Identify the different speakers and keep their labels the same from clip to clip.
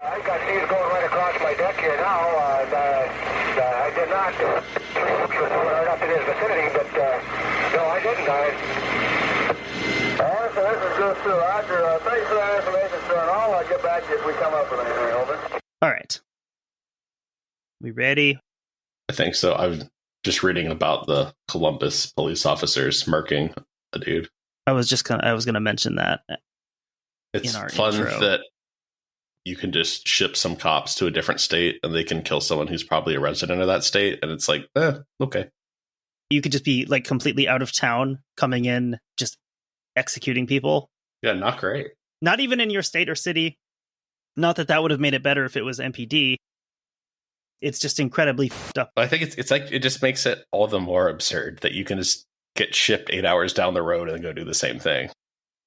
Speaker 1: I got seas going right across my deck here now. I did not run up in his vicinity, but no, I didn't. So this is good too, Roger. Thanks for that information, sir, and I'll get back to you if we come up with anything. Over.
Speaker 2: All right. We ready?
Speaker 3: I think so. I was just reading about the Columbus police officers murking a dude.
Speaker 2: I was gonna mention that.
Speaker 3: It's
Speaker 2: in our
Speaker 3: fun
Speaker 2: intro.
Speaker 3: that you can just ship some cops to a different state and they can kill someone who's probably a resident of that state. And it's like, okay.
Speaker 2: You could just be like completely out of town, coming in, just executing people.
Speaker 3: Yeah, not great.
Speaker 2: Not even in your state or city. Not that that would have made it better if it was MPD. It's just incredibly fucked up.
Speaker 3: I think it's like, it just makes it all the more absurd that you can just get shipped 8 hours down the road and go do the same thing.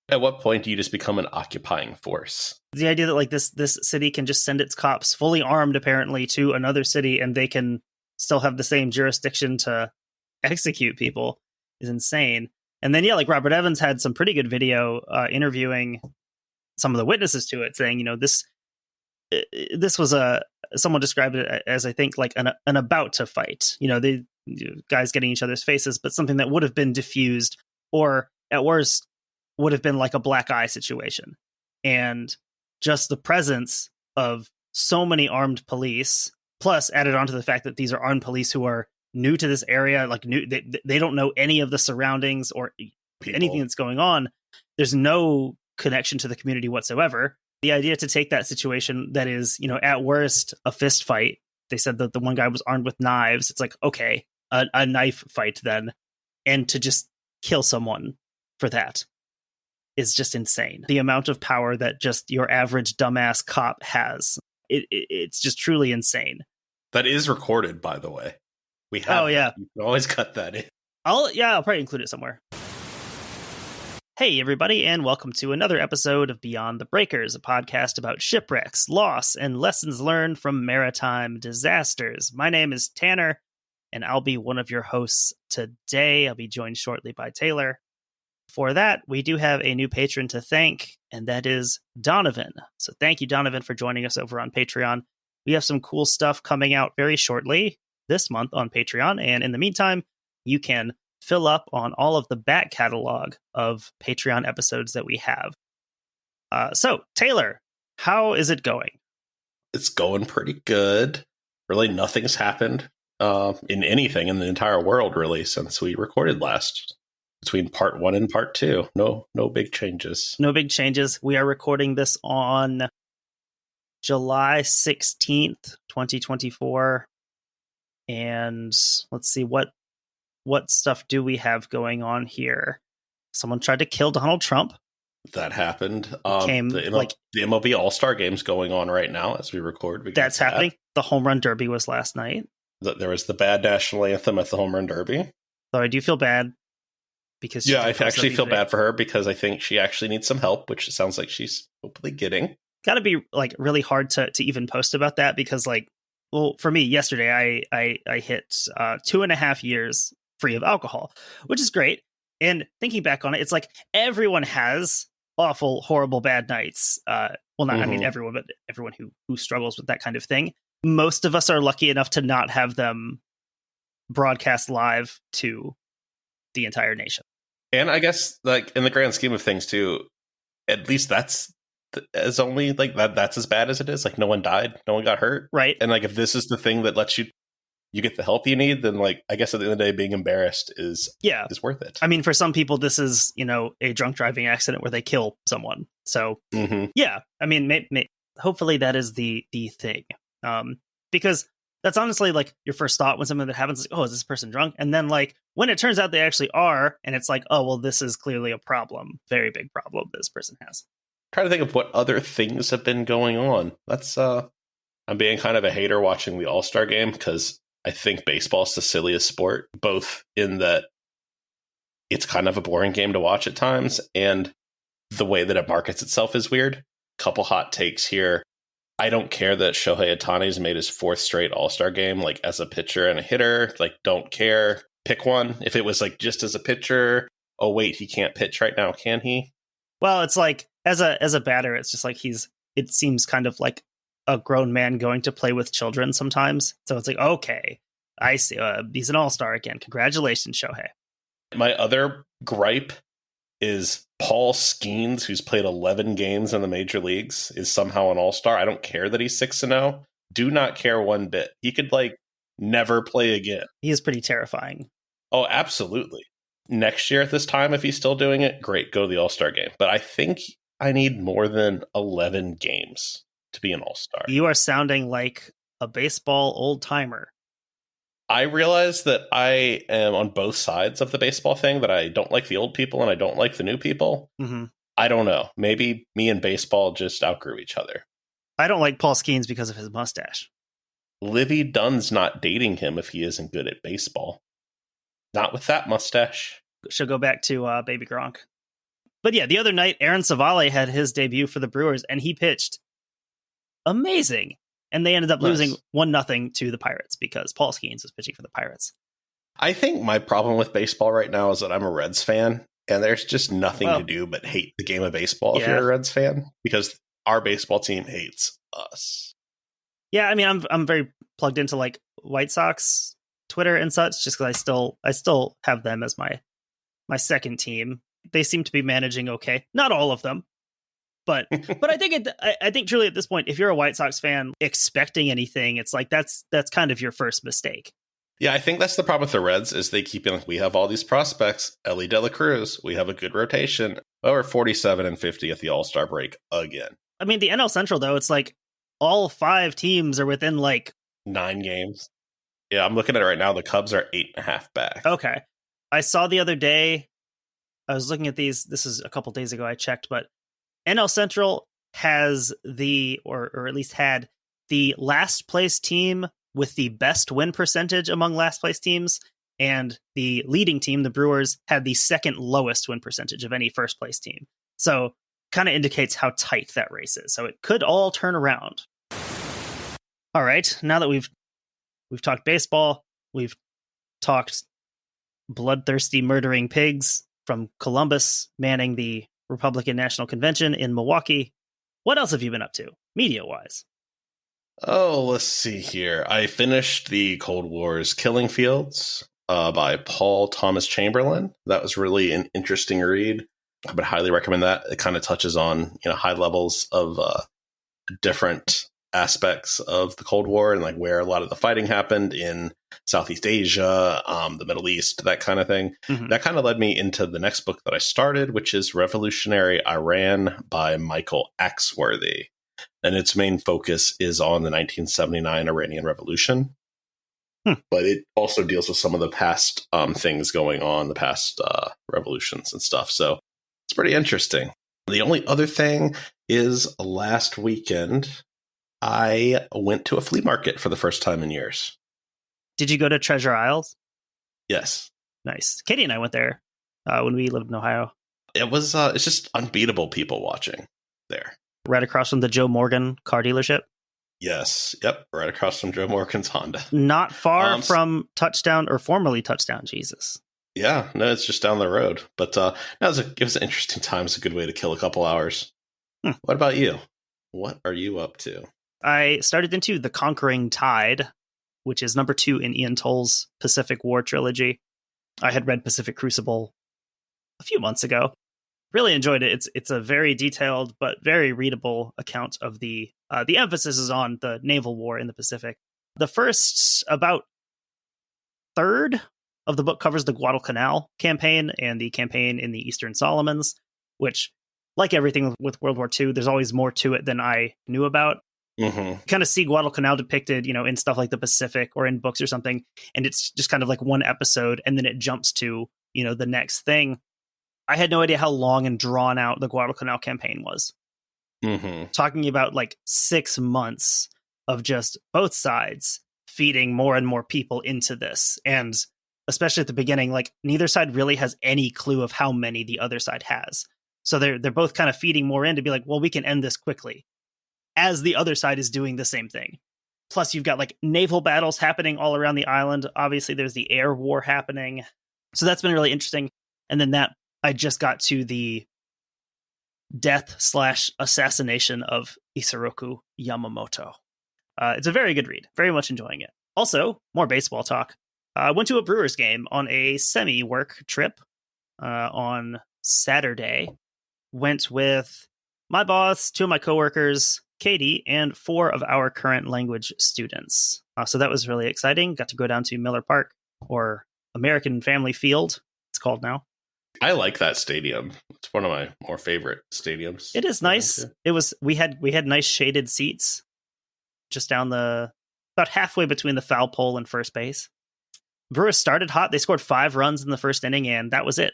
Speaker 3: At what point do you just become an occupying force?
Speaker 2: The idea that like this city can just send its cops fully armed apparently to another city and they can still have the same jurisdiction to execute people is insane. And then, yeah, like Robert Evans had some pretty good video interviewing some of the witnesses to it, saying, this was someone described it as, I think, like an about to fight, the guys getting each other's faces, but something that would have been diffused or at worst would have been like a black eye situation. And just the presence of so many armed police, plus added on to the fact that these are armed police who are new to this area, like they don't know any of the surroundings or anything that's going on. There's no connection to the community whatsoever. The idea to take that situation that is, at worst a fist fight. They said that the one guy was armed with knives. It's like, okay, a knife fight then. And to just kill someone for that is just insane. The amount of power that just your average dumbass cop has. It's just truly insane.
Speaker 3: That is recorded, by the way. We have.
Speaker 2: Oh, yeah.
Speaker 3: You can always cut that in.
Speaker 2: I'll probably include it somewhere. Hey, everybody, and welcome to another episode of Beyond the Breakers, a podcast about shipwrecks, loss, and lessons learned from maritime disasters. My name is Tanner, and I'll be one of your hosts today. I'll be joined shortly by Taylor. For that, we do have a new patron to thank, and that is Donovan. So thank you, Donovan, for joining us over on Patreon. We have some cool stuff coming out very shortly this month on Patreon, and in the meantime, you can fill up on all of the back catalog of Patreon episodes that we have. So, Taylor, how is it going?
Speaker 3: It's going pretty good. Really, nothing's happened in anything in the entire world, really, since we recorded last. Between part 1 and part 2. No big changes. No big changes.
Speaker 2: We are recording this on July 16th, 2024. And let's see, what stuff do we have going on here? Someone tried to kill Donald Trump.
Speaker 3: That happened. The MLB All-Star Game's going on right now as we record.
Speaker 2: That's happening. The Home Run Derby was last night.
Speaker 3: There was the bad national anthem at the Home Run Derby.
Speaker 2: So I do feel bad. Because
Speaker 3: I actually feel bad for her because I think she actually needs some help, which it sounds like she's hopefully getting.
Speaker 2: Got to be like really hard to even post about that because for me yesterday I hit 2.5 years free of alcohol, which is great. And thinking back on it, it's like everyone has awful, horrible, bad nights. I mean everyone, but everyone who struggles with that kind of thing. Most of us are lucky enough to not have them broadcast live to the entire nation.
Speaker 3: And I guess, like, in the grand scheme of things, too, at least that's as only, like, that's as bad as it is. Like, no one died. No one got hurt.
Speaker 2: Right.
Speaker 3: And, like, if this is the thing that lets you get the help you need, then, like, I guess at the end of the day, being embarrassed is worth it.
Speaker 2: I mean, for some people, this is, a drunk driving accident where they kill someone. So, yeah. I mean, hopefully that is the thing. Because that's honestly like your first thought when something that happens, like, oh, is this person drunk? And then like when it turns out they actually are, and it's like, oh, well, this is clearly a problem, very big problem this person has.
Speaker 3: I'm trying to think of what other things have been going on. That's I'm being kind of a hater watching the All-Star Game because I think baseball's the silliest sport, both in that it's kind of a boring game to watch at times, and the way that it markets itself is weird. Couple hot takes here. I don't care that Shohei Ohtani's made his 4th straight All-Star game, like as a pitcher and a hitter. Like, don't care. Pick one. If it was like just as a pitcher, oh wait, he can't pitch right now, can he?
Speaker 2: Well, it's like as a batter, it's just like it seems kind of like a grown man going to play with children sometimes. So it's like, okay, I see. He's an all-star again. Congratulations, Shohei.
Speaker 3: My other gripe is Paul Skeens, who's played 11 games in the major leagues, is somehow an all-star. I don't care that he's 6-0. Do not care one bit. He could, never play again.
Speaker 2: He is pretty terrifying.
Speaker 3: Oh, absolutely. Next year at this time, if he's still doing it, great, go to the all-star game. But I think I need more than 11 games to be an all-star.
Speaker 2: You are sounding like a baseball old-timer.
Speaker 3: I realize that I am on both sides of the baseball thing, that I don't like the old people and I don't like the new people.
Speaker 2: Mm-hmm.
Speaker 3: I don't know. Maybe me and baseball just outgrew each other.
Speaker 2: I don't like Paul Skeens because of his mustache.
Speaker 3: Livy Dunn's not dating him if he isn't good at baseball. Not with that mustache.
Speaker 2: She'll go back to Baby Gronk. But yeah, the other night, Aaron Savale had his debut for the Brewers, and he pitched amazing. And they ended up losing 1-0 to the Pirates because Paul Skeens was pitching for the Pirates.
Speaker 3: I think my problem with baseball right now is that I'm a Reds fan, and there's just nothing to do but hate the game of baseball if you're a Reds fan, because our baseball team hates us.
Speaker 2: Yeah, I mean, I'm very plugged into White Sox Twitter and such, just because I still have them as my second team. They seem to be managing okay. Not all of them. But I think truly at this point, if you're a White Sox fan expecting anything, it's like that's kind of your first mistake.
Speaker 3: Yeah, I think that's the problem with the Reds is they keep being we have all these prospects. Ellie De La Cruz, we have a good rotation. Well, we're 47-50 at the All-Star break again.
Speaker 2: I mean, the NL Central, though, it's all 5 teams are within
Speaker 3: 9 games. Yeah, I'm looking at it right now. The Cubs are 8.5 back.
Speaker 2: Okay. I saw the other day, I was looking at these. This is a couple days ago I checked, but NL Central has or at least had the last place team with the best win percentage among last place teams, and the leading team, the Brewers, had the second lowest win percentage of any first place team. So kind of indicates how tight that race is. So it could all turn around. All right, now that we've talked baseball, we've talked bloodthirsty murdering pigs from Columbus manning the Republican National Convention in Milwaukee. What else have you been up to, media-wise?
Speaker 3: Oh, let's see here. I finished the Cold War's Killing Fields by Paul Thomas Chamberlain. That was really an interesting read. I would highly recommend that. It kind of touches on high levels of different aspects of the Cold War and where a lot of the fighting happened in Southeast Asia, the Middle East, that kind of thing. Mm-hmm. That kind of led me into the next book that I started, which is Revolutionary Iran by Michael Axworthy. And its main focus is on the 1979 Iranian Revolution. But it also deals with some of the past things going on, the past revolutions and stuff. So it's pretty interesting. The only other thing is last weekend, I went to a flea market for the first time in years.
Speaker 2: Did you go to Treasure Isles?
Speaker 3: Yes.
Speaker 2: Nice. Katie and I went there when we lived in Ohio.
Speaker 3: It was it's just unbeatable people watching there.
Speaker 2: Right across from the Joe Morgan car dealership?
Speaker 3: Yes. Yep. Right across from Joe Morgan's Honda.
Speaker 2: Not far from Touchdown, or formerly Touchdown, Jesus.
Speaker 3: Yeah. No, it's just down the road. But it was an interesting time. It's a good way to kill a couple hours. What about you? What are you up to?
Speaker 2: I started into The Conquering Tide, which is number 2 in Ian Toll's Pacific War trilogy. I had read Pacific Crucible a few months ago. Really enjoyed it. It's a very detailed but very readable account of the emphasis is on the naval war in the Pacific. The first about third of the book covers the Guadalcanal campaign and the campaign in the Eastern Solomons, which, like everything with World War II, there's always more to it than I knew about. Mm-hmm. Kind of see Guadalcanal depicted, in stuff like the Pacific or in books or something, and it's just kind of like one episode, and then it jumps to, the next thing. I had no idea how long and drawn out the Guadalcanal campaign was. Mm-hmm. Talking about 6 months of just both sides feeding more and more people into this. And especially at the beginning, neither side really has any clue of how many the other side has. So they're both kind of feeding more in to be well, we can end this quickly, as the other side is doing the same thing. Plus, you've got naval battles happening all around the island. Obviously, there's the air war happening. So that's been really interesting. And then I just got to the death/assassination of Isoroku Yamamoto. It's a very good read. Very much enjoying it. Also, more baseball talk. I went to a Brewers game on a semi-work trip on Saturday. Went with my boss, 2 of my coworkers, Katie, and 4 of our current language students. So that was really exciting. Got to go down to Miller Park, or American Family Field, it's called now.
Speaker 3: I like that stadium. It's one of my more favorite stadiums.
Speaker 2: It is nice. It was we had nice shaded seats just down about halfway between the foul pole and first base. Brewers started hot. They scored 5 runs in the first inning, and that was it.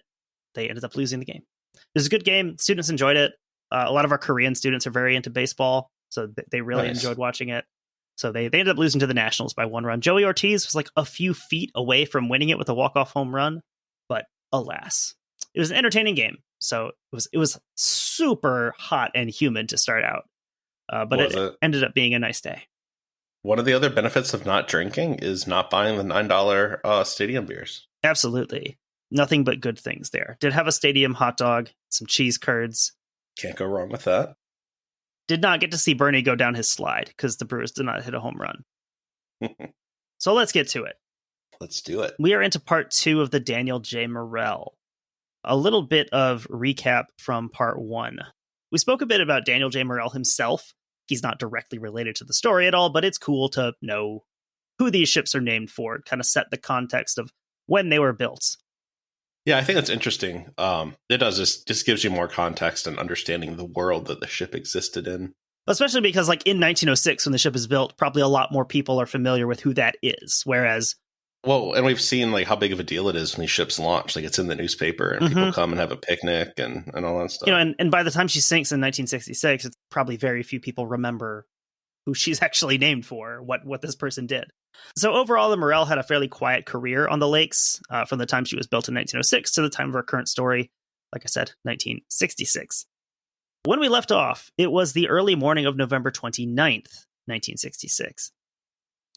Speaker 2: They ended up losing the game. It was a good game. Students enjoyed it. A lot of our Korean students are very into baseball, so they really enjoyed watching it. So they ended up losing to the Nationals by 1 run. Joey Ortiz was like a few feet away from winning it with a walk-off home run, but alas. It was an entertaining game. So it was super hot and humid to start out. But it ended up being a nice day.
Speaker 3: One of the other benefits of not drinking is not buying the $9 stadium beers.
Speaker 2: Absolutely. Nothing but good things there. Did have a stadium hot dog, some cheese curds.
Speaker 3: Can't go wrong with that.
Speaker 2: Did not get to see Bernie go down his slide because the Brewers did not hit a home run. So let's get to it.
Speaker 3: Let's do it.
Speaker 2: We are into part 2 of the Daniel J. Morrell. A little bit of recap from part 1. We spoke a bit about Daniel J. Morrell himself. He's not directly related to the story at all, but it's cool to know who these ships are named for, kind of set the context of when they were built.
Speaker 3: Yeah, I think that's interesting. It does just gives you more context and understanding the world that the ship existed in.
Speaker 2: Especially because, like, in 1906, when the ship is built, probably a lot more people are familiar with who that is. Whereas,
Speaker 3: well, and we've seen like how big of a deal it is when these ships launch. Like, it's in the newspaper, and people come and have a picnic and all that stuff.
Speaker 2: You know, and by the time she sinks in 1966, it's probably very few people remember who she's actually named for, what this person did. So overall, the Morrell had a fairly quiet career on the lakes from the time she was built in 1906 to the time of our current story, like I said, 1966. When we left off, it was the early morning of November 29th, 1966.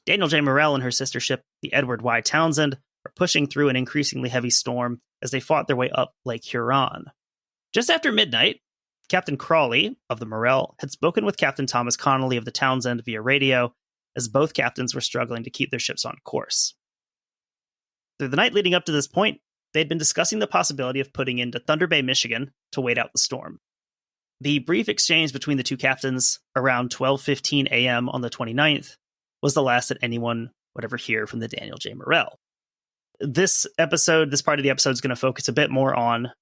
Speaker 2: Daniel J. Morrell and her sister ship, the Edward Y. Townsend, are pushing through an increasingly heavy storm as they fought their way up Lake Huron. Just after midnight, Captain Crawley of the Morrell had spoken with Captain Thomas Connolly of the Townsend via radio, as both captains were struggling to keep their ships on course. Through the night leading up to this point, they'd been discussing the possibility of putting into Thunder Bay, Michigan, to wait out the storm. The brief exchange between the two captains around 12:15 a.m. on the 29th was the last that anyone would ever hear from the Daniel J. Morrell. This part of the episode is going to focus a bit more on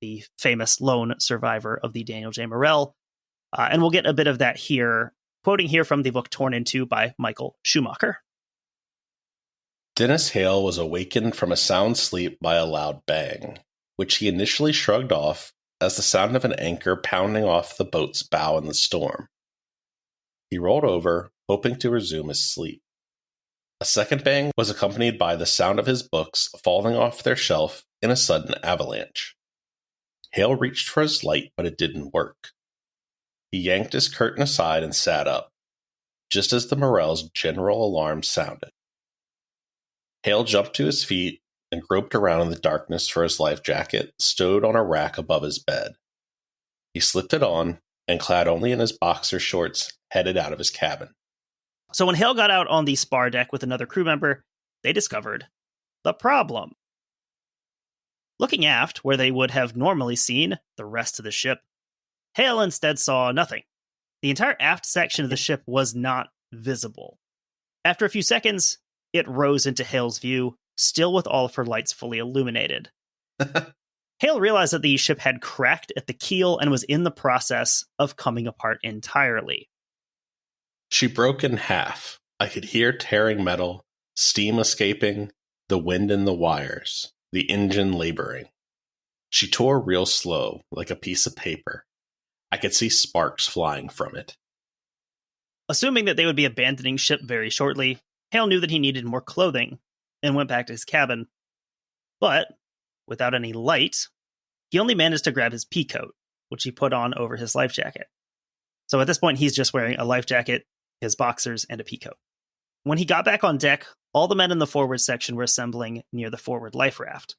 Speaker 2: the famous lone survivor of the Daniel J. Morrell, and we'll get a bit of that here, quoting here from the book Torn in Two by Michael Schumacher.
Speaker 3: Dennis Hale was awakened from a sound sleep by a loud bang, which he initially shrugged off as the sound of an anchor pounding off the boat's bow in the storm. He rolled over, hoping to resume his sleep. A second bang was accompanied by the sound of his books falling off their shelf in a sudden avalanche. Hale reached for his light, but it didn't work. He yanked his curtain aside and sat up, just as the Morrell's general alarm sounded. Hale jumped to his feet and groped around in the darkness for his life jacket, stowed on a rack above his bed. He slipped it on, and clad only in his boxer shorts, headed out of his cabin.
Speaker 2: So when Hale got out on the spar deck with another crew member, they discovered the problem. Looking aft, where they would have normally seen the rest of the ship, Hale instead saw nothing. The entire aft section of the ship was not visible. After a few seconds, it rose into Hale's view, still with all of her lights fully illuminated. Hale realized that the ship had cracked at the keel and was in the process of coming apart entirely.
Speaker 3: She broke in half. I could hear tearing metal, steam escaping, the wind in the wires, the engine laboring. She tore real slow, like a piece of paper. I could see sparks flying from it.
Speaker 2: Assuming that they would be abandoning ship very shortly, Hale knew that he needed more clothing and went back to his cabin. But, without any light, he only managed to grab his pea coat, which he put on over his life jacket. So at this point, he's just wearing a life jacket, his boxers, and a pea coat. When he got back on deck, all the men in the forward section were assembling near the forward life raft.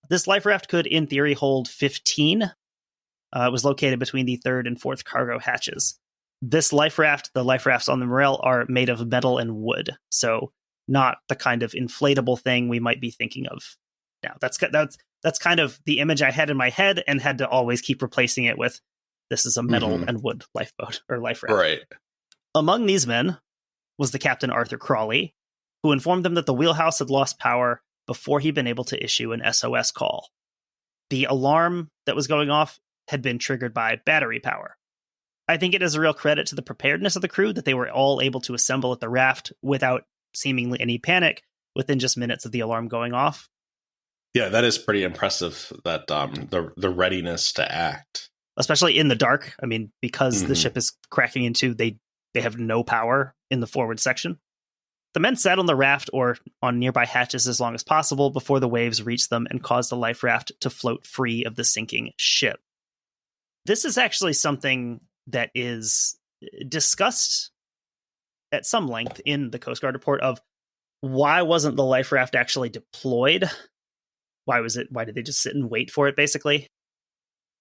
Speaker 2: This life raft could, in theory, hold 15, It was located between the third and fourth cargo hatches. This life raft, the life rafts on the Morrell, are made of metal and wood, so not the kind of inflatable thing we might be thinking of now. That's kind of the image I had in my head and had to always keep replacing it with, this is a metal and wood lifeboat or life raft.
Speaker 3: Right.
Speaker 2: Among these men was the Captain Arthur Crawley, who informed them that the wheelhouse had lost power before he'd been able to issue an SOS call. The alarm that was going off had been triggered by battery power. I think it is a real credit to the preparedness of the crew that they were all able to assemble at the raft without seemingly any panic within just minutes of the alarm going off.
Speaker 3: Yeah, that is pretty impressive, that the readiness to act.
Speaker 2: Especially in the dark. I mean, because the ship is cracking into, they have no power in the forward section. The men sat on the raft or on nearby hatches as long as possible before the waves reached them and caused the life raft to float free of the sinking ship. This is actually something that is discussed at some length in the Coast Guard report of why wasn't the life raft actually deployed? Why did they just sit and wait for it, basically?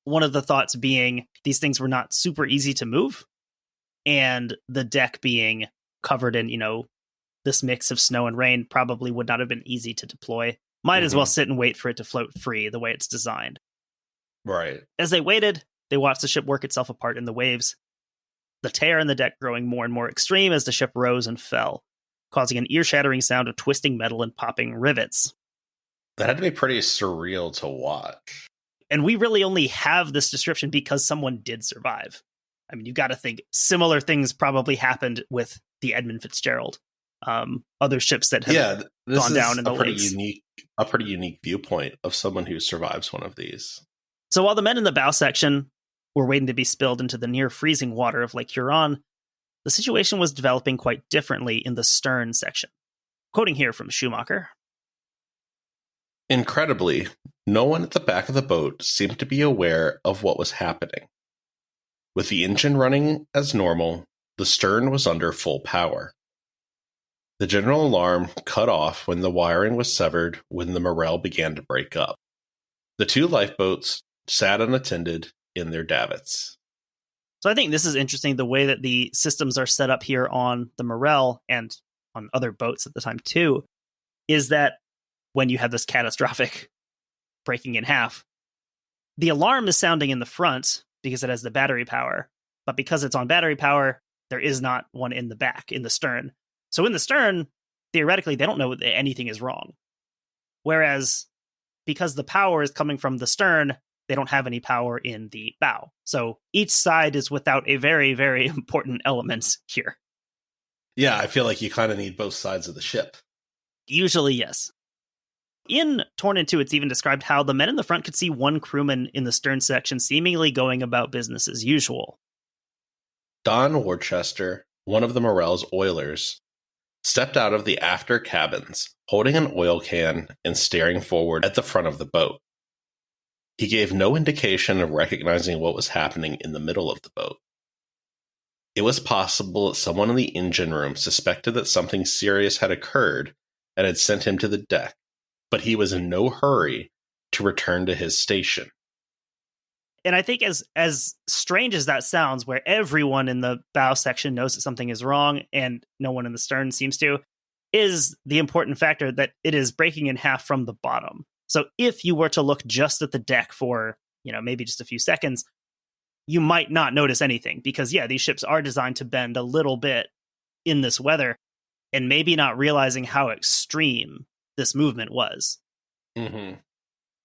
Speaker 2: One of the thoughts being these things were not super easy to move, and the deck being covered in, this mix of snow and rain probably would not have been easy to deploy. Might as well sit and wait for it to float free the way it's designed.
Speaker 3: Right.
Speaker 2: As they waited, they watched the ship work itself apart in the waves, the tear in the deck growing more and more extreme as the ship rose and fell, causing an ear-shattering sound of twisting metal and popping rivets.
Speaker 3: That had to be pretty surreal to watch.
Speaker 2: And we really only have this description because someone did survive. I mean, you've got to think similar things probably happened with the Edmund Fitzgerald. Other ships that have gone down in the lakes.
Speaker 3: A pretty unique viewpoint of someone who survives one of these.
Speaker 2: So while the men in the bow section were waiting to be spilled into the near freezing water of Lake Huron, the situation was developing quite differently in the stern section. Quoting here from Schumacher.
Speaker 3: Incredibly, no one at the back of the boat seemed to be aware of what was happening. With the engine running as normal, the stern was under full power. The general alarm cut off when the wiring was severed when the Morrell began to break up. The two lifeboats sat unattended in their davits.
Speaker 2: So I think this is interesting, the way that the systems are set up here on the Morrell and on other boats at the time too, is that when you have this catastrophic breaking in half, the alarm is sounding in the front because it has the battery power, but because it's on battery power, there is not one in the back, in the stern. So in the stern, theoretically, they don't know that anything is wrong. Whereas because the power is coming from the stern, they don't have any power in the bow. So each side is without a very, very important element here.
Speaker 3: Yeah, I feel like you kind of need both sides of the ship.
Speaker 2: Usually, yes. In Torn in Two, it's even described how the men in the front could see one crewman in the stern section seemingly going about business as usual.
Speaker 3: Don Worcester, one of the Morrell's oilers, stepped out of the after cabins, holding an oil can and staring forward at the front of the boat. He gave no indication of recognizing what was happening in the middle of the boat. It was possible that someone in the engine room suspected that something serious had occurred and had sent him to the deck, but he was in no hurry to return to his station.
Speaker 2: And I think as strange as that sounds, where everyone in the bow section knows that something is wrong and no one in the stern seems to, is the important factor that it is breaking in half from the bottom. So if you were to look just at the deck for, maybe just a few seconds, you might not notice anything because, these ships are designed to bend a little bit in this weather and maybe not realizing how extreme this movement was.
Speaker 3: Mm-hmm.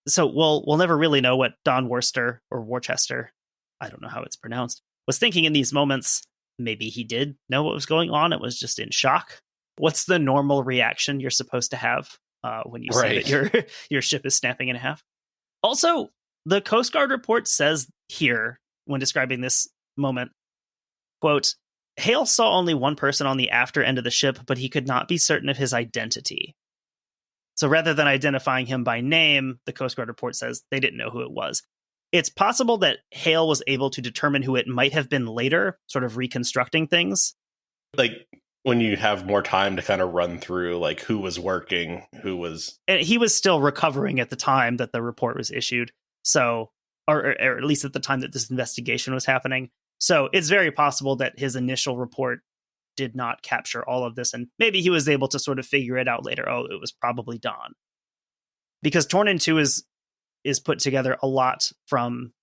Speaker 2: So we'll never really know what Don Worcester or Worcester, I don't know how it's pronounced, was thinking in these moments. Maybe he did know what was going on. It was just in shock. What's the normal reaction you're supposed to have when you say that your ship is snapping in half? Also, the Coast Guard report says here, when describing this moment, quote, Hale saw only one person on the after end of the ship, but he could not be certain of his identity. So rather than identifying him by name, the Coast Guard report says they didn't know who it was. It's possible that Hale was able to determine who it might have been later, sort of reconstructing things.
Speaker 3: Like when you have more time to kind of run through like who was working, who was...
Speaker 2: And he was still recovering at the time that the report was issued. So or at least at the time that this investigation was happening. So it's very possible that his initial report did not capture all of this, and maybe he was able to sort of figure it out later. Oh, it was probably Don. Because Torn in Two is put together a lot from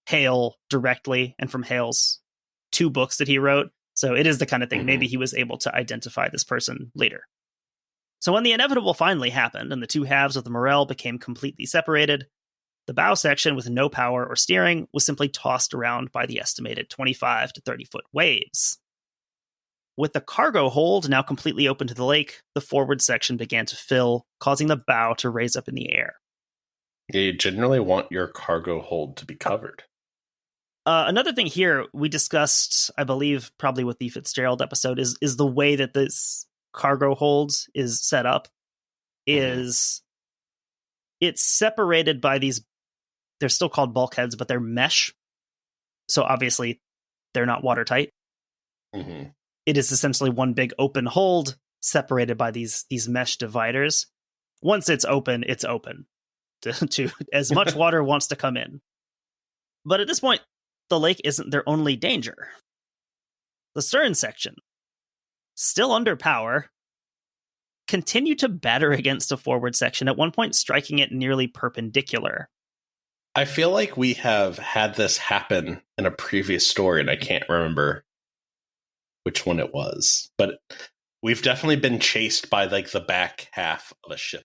Speaker 2: Hale directly and from Hale's 2 books that he wrote. So it is the kind of thing, maybe he was able to identify this person later. So when the inevitable finally happened and the 2 halves of the Morrell became completely separated, the bow section with no power or steering was simply tossed around by the estimated 25 to 30-foot waves. With the cargo hold now completely open to the lake, the forward section began to fill, causing the bow to raise up in the air.
Speaker 3: Yeah, you generally want your cargo hold to be covered.
Speaker 2: Another thing here we discussed, I believe, probably with the Fitzgerald episode, is the way that this cargo hold is set up. Is it's separated by these, they're still called bulkheads, but they're mesh. So obviously they're not watertight. It is essentially one big open hold separated by these mesh dividers. Once it's open to as much water wants to come in. But at this point, the lake isn't their only danger. The stern section, still under power, continued to batter against the forward section, at one point striking it nearly perpendicular.
Speaker 3: I feel like we have had this happen in a previous story, and I can't remember which one it was. But we've definitely been chased by like the back half of a ship.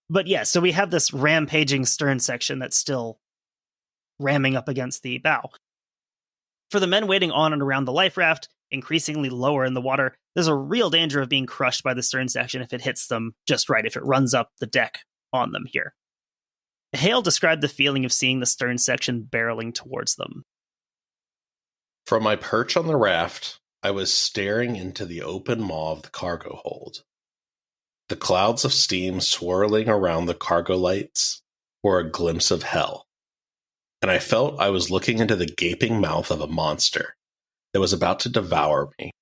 Speaker 2: But yeah, so we have this rampaging stern section that's still ramming up against the bow. For the men waiting on and around the life raft, increasingly lower in the water, there's a real danger of being crushed by the stern section if it hits them just right, if it runs up the deck on them here. Hale described the feeling of seeing the stern section barreling towards them.
Speaker 3: From my perch on the raft, I was staring into the open maw of the cargo hold. The clouds of steam swirling around the cargo lights were a glimpse of hell, and I felt I was looking into the gaping mouth of a monster that was about to devour me.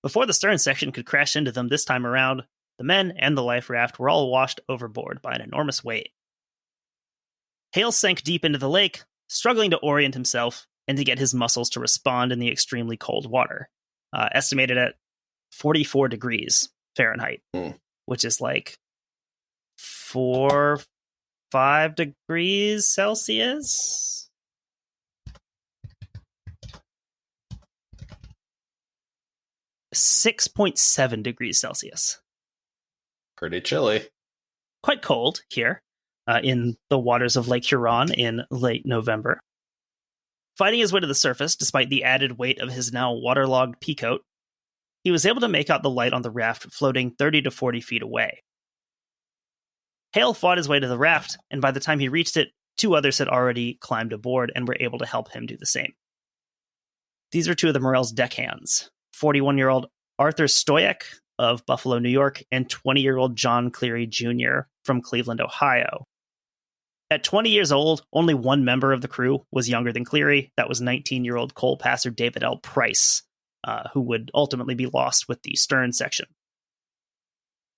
Speaker 2: Before the stern section could crash into them this time around, the men and the life raft were all washed overboard by an enormous wave. Hale sank deep into the lake, struggling to orient himself and to get his muscles to respond in the extremely cold water, estimated at 44 degrees Fahrenheit, which is like 5 degrees Celsius. .7 degrees Celsius.
Speaker 3: Pretty chilly.
Speaker 2: Quite cold here in the waters of Lake Huron in late November. Fighting his way to the surface, despite the added weight of his now waterlogged peacoat, he was able to make out the light on the raft floating 30 to 40 feet away. Hale fought his way to the raft, and by the time he reached it, 2 others had already climbed aboard and were able to help him do the same. These are 2 of the Morrell's deckhands, 41-year-old Arthur Stoyak of Buffalo, New York, and 20-year-old John Cleary Jr. from Cleveland, Ohio. At 20 years old, only one member of the crew was younger than Cleary. That was 19-year-old coal passer David L. Price, who would ultimately be lost with the stern section.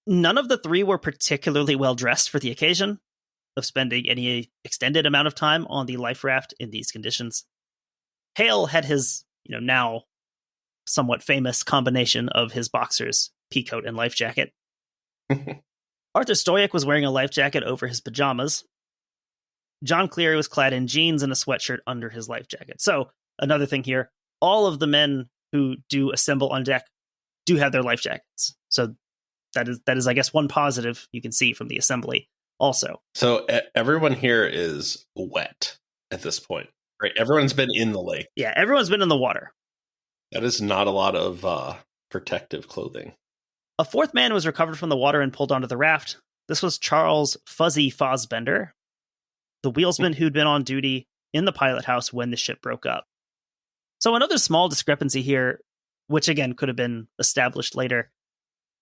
Speaker 2: None of the 3 were particularly well dressed for the occasion of spending any extended amount of time on the life raft in these conditions. Hale had his, now somewhat famous combination of his boxers, peacoat, and life jacket. Arthur Stoyak was wearing a life jacket over his pajamas. John Cleary was clad in jeans and a sweatshirt under his life jacket. So, another thing here, all of the men who do assemble on deck do have their life jackets. So that is, I guess, one positive you can see from the assembly also.
Speaker 3: So everyone here is wet at this point, right? Everyone's been in the lake.
Speaker 2: Yeah, everyone's been in the water.
Speaker 3: That is not a lot of protective clothing.
Speaker 2: A 4th man was recovered from the water and pulled onto the raft. This was Charles Fuzzy Fosbender, the wheelsman who'd been on duty in the pilot house when the ship broke up. So another small discrepancy here, which again could have been established later.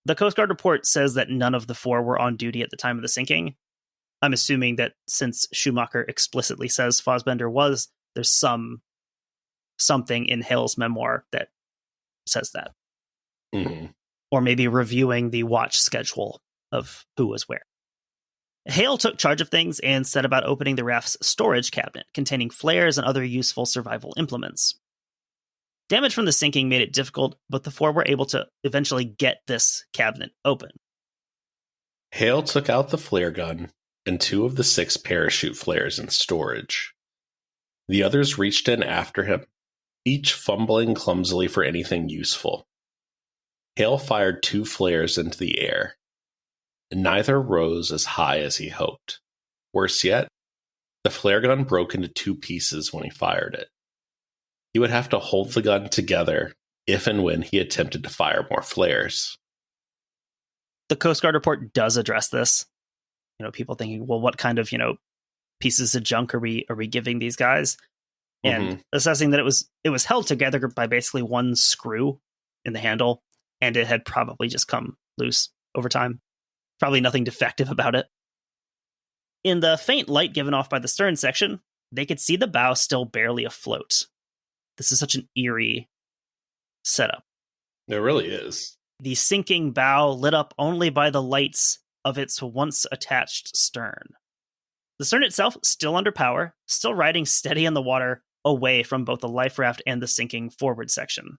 Speaker 2: The Coast Guard report says that none of the 4 were on duty at the time of the sinking. I'm assuming that since Schumacher explicitly says Fosbender was, there's something in Hale's memoir that says that.
Speaker 3: Mm-hmm.
Speaker 2: Or maybe reviewing the watch schedule of who was where. Hale took charge of things and set about opening the raft's storage cabinet, containing flares and other useful survival implements. Damage from the sinking made it difficult, but the four were able to eventually get this cabinet open.
Speaker 3: Hale took out the flare gun and 2 of the 6 parachute flares in storage. The others reached in after him, each fumbling clumsily for anything useful. Hale fired 2 flares into the air. Neither rose as high as he hoped. Worse yet, the flare gun broke into 2 pieces when he fired it. He would have to hold the gun together if and when he attempted to fire more flares.
Speaker 2: The Coast Guard report does address this. People thinking, well, what kind of, pieces of junk are we giving these guys? And assessing that it was held together by basically one screw in the handle, and it had probably just come loose over time. Probably nothing defective about it. In the faint light given off by the stern section, they could see the bow still barely afloat. This is such an eerie setup.
Speaker 3: It really is.
Speaker 2: The sinking bow lit up only by the lights of its once attached stern. The stern itself still under power, still riding steady in the water away from both the life raft and the sinking forward section.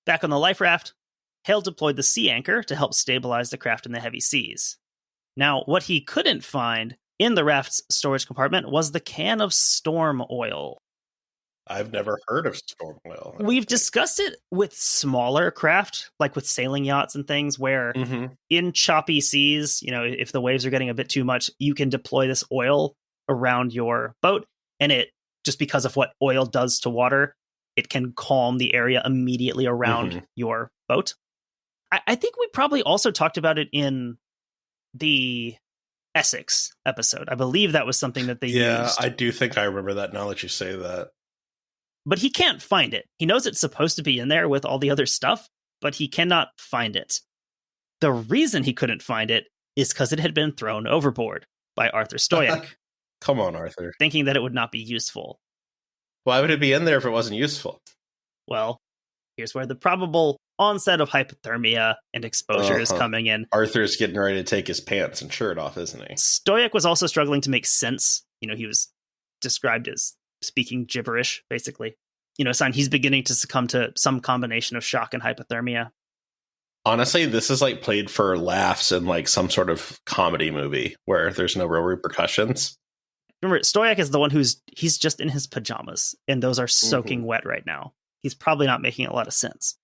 Speaker 2: Back on the life raft, Hale deployed the sea anchor to help stabilize the craft in the heavy seas. Now, what he couldn't find in the raft's storage compartment was the can of storm oil.
Speaker 3: I've never heard of storm oil.
Speaker 2: We've discussed it with smaller craft, like with sailing yachts and things, where in choppy seas, if the waves are getting a bit too much, you can deploy this oil around your boat. And it, just because of what oil does to water, it can calm the area immediately around your boat. I think we probably also talked about it in the Essex episode. I believe that was something that they used.
Speaker 3: Yeah, I do think I remember that now that you say that.
Speaker 2: But he can't find it. He knows it's supposed to be in there with all the other stuff, but he cannot find it. The reason he couldn't find it is because it had been thrown overboard by Arthur Stoyak.
Speaker 3: Come on, Arthur.
Speaker 2: Thinking that it would not be useful.
Speaker 3: Why would it be in there if it wasn't useful?
Speaker 2: Well, here's where the probable onset of hypothermia and exposure is coming in.
Speaker 3: Arthur's getting ready to take his pants and shirt off, isn't he?
Speaker 2: Stoyak was also struggling to make sense. He was described as speaking gibberish, basically. A sign he's beginning to succumb to some combination of shock and hypothermia.
Speaker 3: Honestly, this is like played for laughs in like some sort of comedy movie where there's no real repercussions.
Speaker 2: Remember, Stoyak is the one he's just in his pajamas, and those are soaking wet right now. He's probably not making a lot of sense.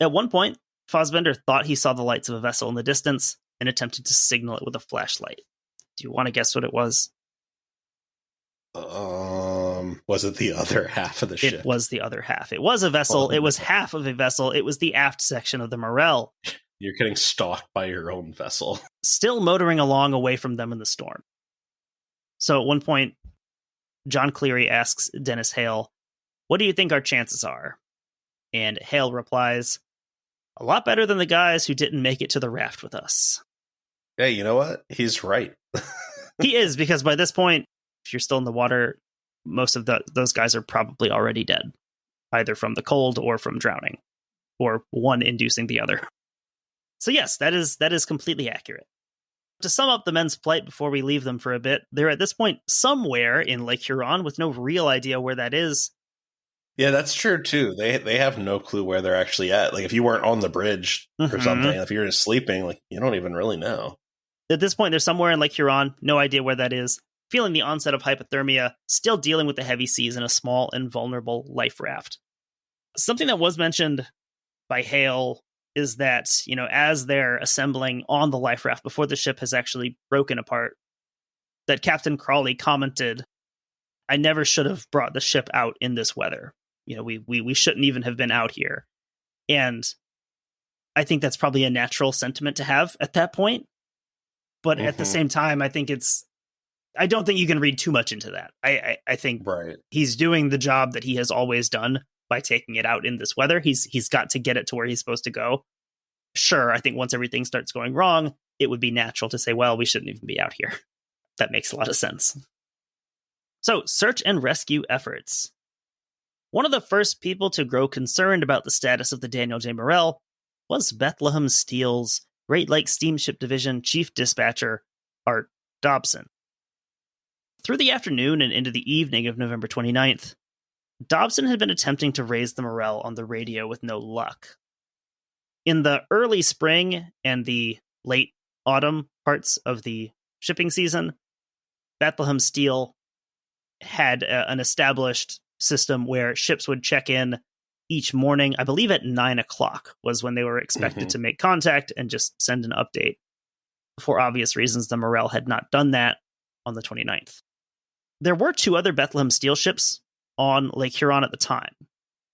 Speaker 2: At one point, Fassbender thought he saw the lights of a vessel in the distance and attempted to signal it with a flashlight. Do you want to guess what it was?
Speaker 3: Was it the other half of the ship?
Speaker 2: It was the other half. It was a vessel. It was half of a vessel. It was the aft section of the Morrell.
Speaker 3: You're getting stalked by your own vessel.
Speaker 2: Still motoring along away from them in the storm. So at one point, John Cleary asks Dennis Hale, "What do you think our chances are?" And Hale replies, "A lot better than the guys who didn't make it to the raft with us."
Speaker 3: Yeah, you know what? He's right.
Speaker 2: He is, because by this point, if you're still in the water, most of those guys are probably already dead, either from the cold or from drowning, or one inducing the other. So yes, that is completely accurate. To sum up the men's plight before we leave them for a bit, they're at this point somewhere in Lake Huron with no real idea where that is.
Speaker 3: Yeah, that's true too. They have no clue where they're actually at. Like if you weren't on the bridge or something, if you're just sleeping, like you don't even really know.
Speaker 2: At this point, they're somewhere in Lake Huron, no idea where that is, feeling the onset of hypothermia, still dealing with the heavy seas in a small and vulnerable life raft. Something that was mentioned by Hale is that, as they're assembling on the life raft before the ship has actually broken apart, that Captain Crawley commented, "I never should have brought the ship out in this weather. We shouldn't even have been out here." And I think that's probably a natural sentiment to have at that point. But at the same time, I don't think you can read too much into that. I think he's doing the job that he has always done by taking it out in this weather. He's got to get it to where he's supposed to go. Sure, I think once everything starts going wrong, it would be natural to say, well, we shouldn't even be out here. That makes a lot of sense. So, search and rescue efforts. One of the first people to grow concerned about the status of the Daniel J. Morrell was Bethlehem Steel's Great Lakes Steamship Division Chief Dispatcher, Art Dobson. Through the afternoon and into the evening of November 29th, Dobson had been attempting to raise the Morrell on the radio with no luck. In the early spring and the late autumn parts of the shipping season, Bethlehem Steel had an established system where ships would check in each morning. I believe at 9 o'clock was when they were expected to make contact and just send an update. For obvious reasons, the Morrell had not done that on the 29th. There were 2 other Bethlehem Steel ships on Lake Huron at the time.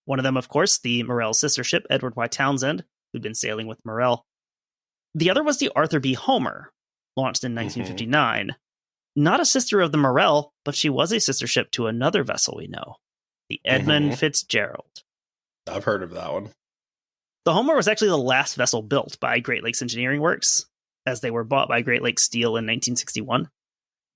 Speaker 2: One of them, of course, the Morrell's sister ship, Edward Y. Townsend, who'd been sailing with Morrell. The other was the Arthur B. Homer, launched in 1959. Not a sister of the Morrell, but she was a sister ship to another vessel we know, the Edmund Fitzgerald.
Speaker 3: I've heard of that one.
Speaker 2: The Homer was actually the last vessel built by Great Lakes Engineering Works, as they were bought by Great Lakes Steel in 1961.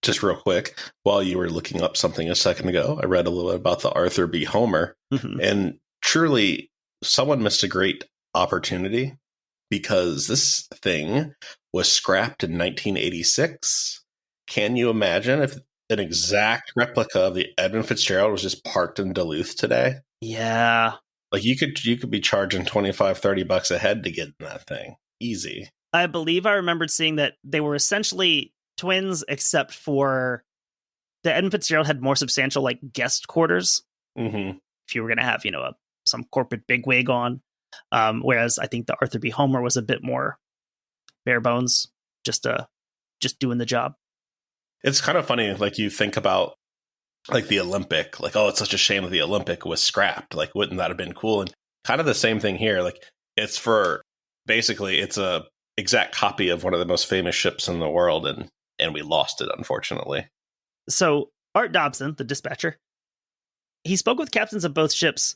Speaker 3: Just real quick, while you were looking up something a second ago, I read a little bit about the Arthur B. Homer, and truly, someone missed a great opportunity because this thing was scrapped in 1986. Can you imagine if an exact replica of the Edmund Fitzgerald was just parked in Duluth today?
Speaker 2: Yeah.
Speaker 3: Like you could be charging $25-$30 a head to get in that thing. Easy.
Speaker 2: I believe I remembered seeing that they were essentially twins, except for the Edmund Fitzgerald had more substantial like guest quarters. If you were going to have, some corporate bigwig on. Whereas I think the Arthur B. Homer was a bit more bare bones, just doing the job.
Speaker 3: It's kind of funny, like you think about like the Olympic, like, oh, it's such a shame that the Olympic was scrapped. Like, wouldn't that have been cool? And kind of the same thing here. Like, it's a exact copy of one of the most famous ships in the world, and we lost it, unfortunately.
Speaker 2: So Art Dobson, the dispatcher, he spoke with captains of both ships,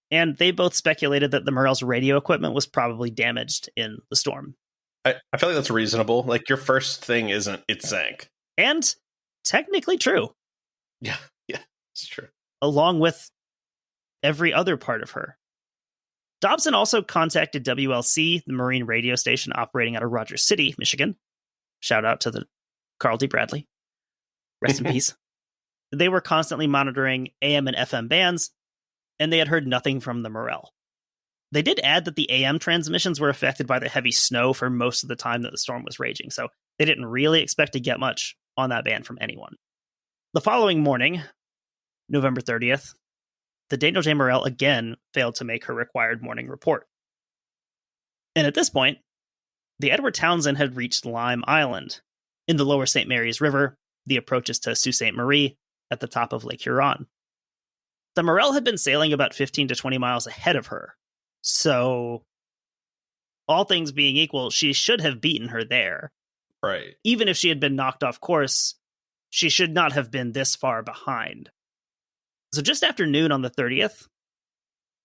Speaker 2: and they both speculated that the Morrell's radio equipment was probably damaged in the storm.
Speaker 3: I feel like that's reasonable. Like, your first thing isn't it sank.
Speaker 2: And technically true.
Speaker 3: Yeah, it's true.
Speaker 2: Along with every other part of her. Dobson also contacted WLC, the Marine radio station operating out of Rogers City, Michigan. Shout out to the Carl D. Bradley. Rest in peace. They were constantly monitoring AM and FM bands, and they had heard nothing from the Morrell. They did add that the AM transmissions were affected by the heavy snow for most of the time that the storm was raging, so they didn't really expect to get much on that band from anyone. The following morning, November 30th, the Daniel J. Morrell again failed to make her required morning report. And at this point, the Edward Townsend had reached Lime Island in the lower St. Mary's River, the approaches to Sault Ste. Marie at the top of Lake Huron. The Morrell had been sailing about 15 to 20 miles ahead of her, so all things being equal, she should have beaten her there.
Speaker 3: Right.
Speaker 2: Even if she had been knocked off course, she should not have been this far behind. So just after noon on the 30th,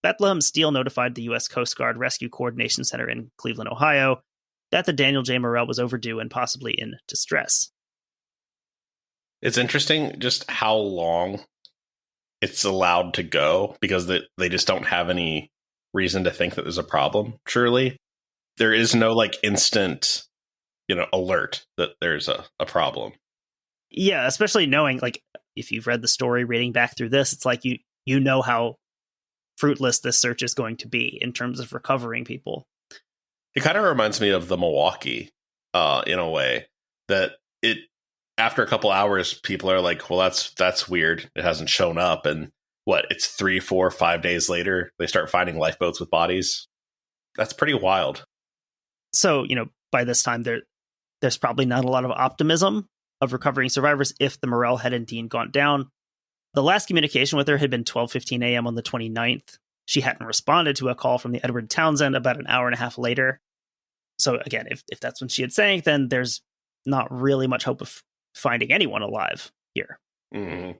Speaker 2: Bethlehem Steel notified the U.S. Coast Guard Rescue Coordination Center in Cleveland, Ohio, that the Daniel J. Morrell was overdue and possibly in distress.
Speaker 3: It's interesting just how long it's allowed to go because they just don't have any reason to think that there's a problem. Truly, there is no like instant, alert that there's a problem.
Speaker 2: Yeah, especially knowing, like, if you've read the story, reading back through this, it's like you know how fruitless this search is going to be in terms of recovering people.
Speaker 3: It kind of reminds me of the Milwaukee, in a way that after a couple hours, people are like, well, that's weird. It hasn't shown up. And it's 3, 4, 5 days later, they start finding lifeboats with bodies. That's pretty wild.
Speaker 2: So, by this time, there's probably not a lot of optimism of recovering survivors if the Morrell had indeed gone down. The last communication with her had been 12:15 a.m. on the 29th. She hadn't responded to a call from the Edward Townsend about an hour and a half later. So again, if that's when she had sank, then there's not really much hope of finding anyone alive here.
Speaker 3: Mm-hmm.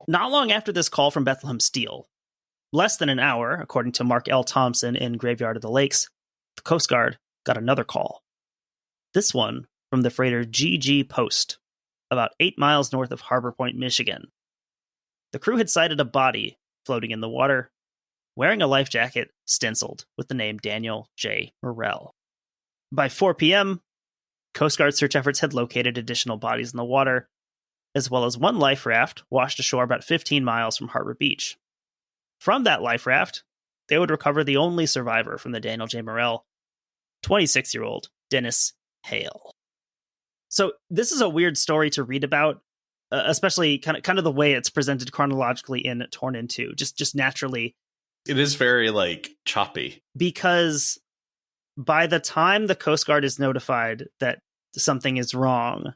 Speaker 2: Not long after this call from Bethlehem Steel, less than an hour, according to Mark L. Thompson in Graveyard of the Lakes, the Coast Guard got another call. This one from the freighter G.G. Post, about 8 miles north of Harbor Point, Michigan. The crew had sighted a body floating in the water, wearing a life jacket stenciled with the name Daniel J. Morrell. By 4 p.m., Coast Guard search efforts had located additional bodies in the water, as well as one life raft washed ashore about 15 miles from Harbor Beach. From that life raft, they would recover the only survivor from the Daniel J. Morrell, 26-year-old Dennis Hale. So this is a weird story to read about, especially kind of the way it's presented chronologically in Torn in Two, just naturally.
Speaker 3: It is very, like, choppy.
Speaker 2: Because by the time the Coast Guard is notified that something is wrong,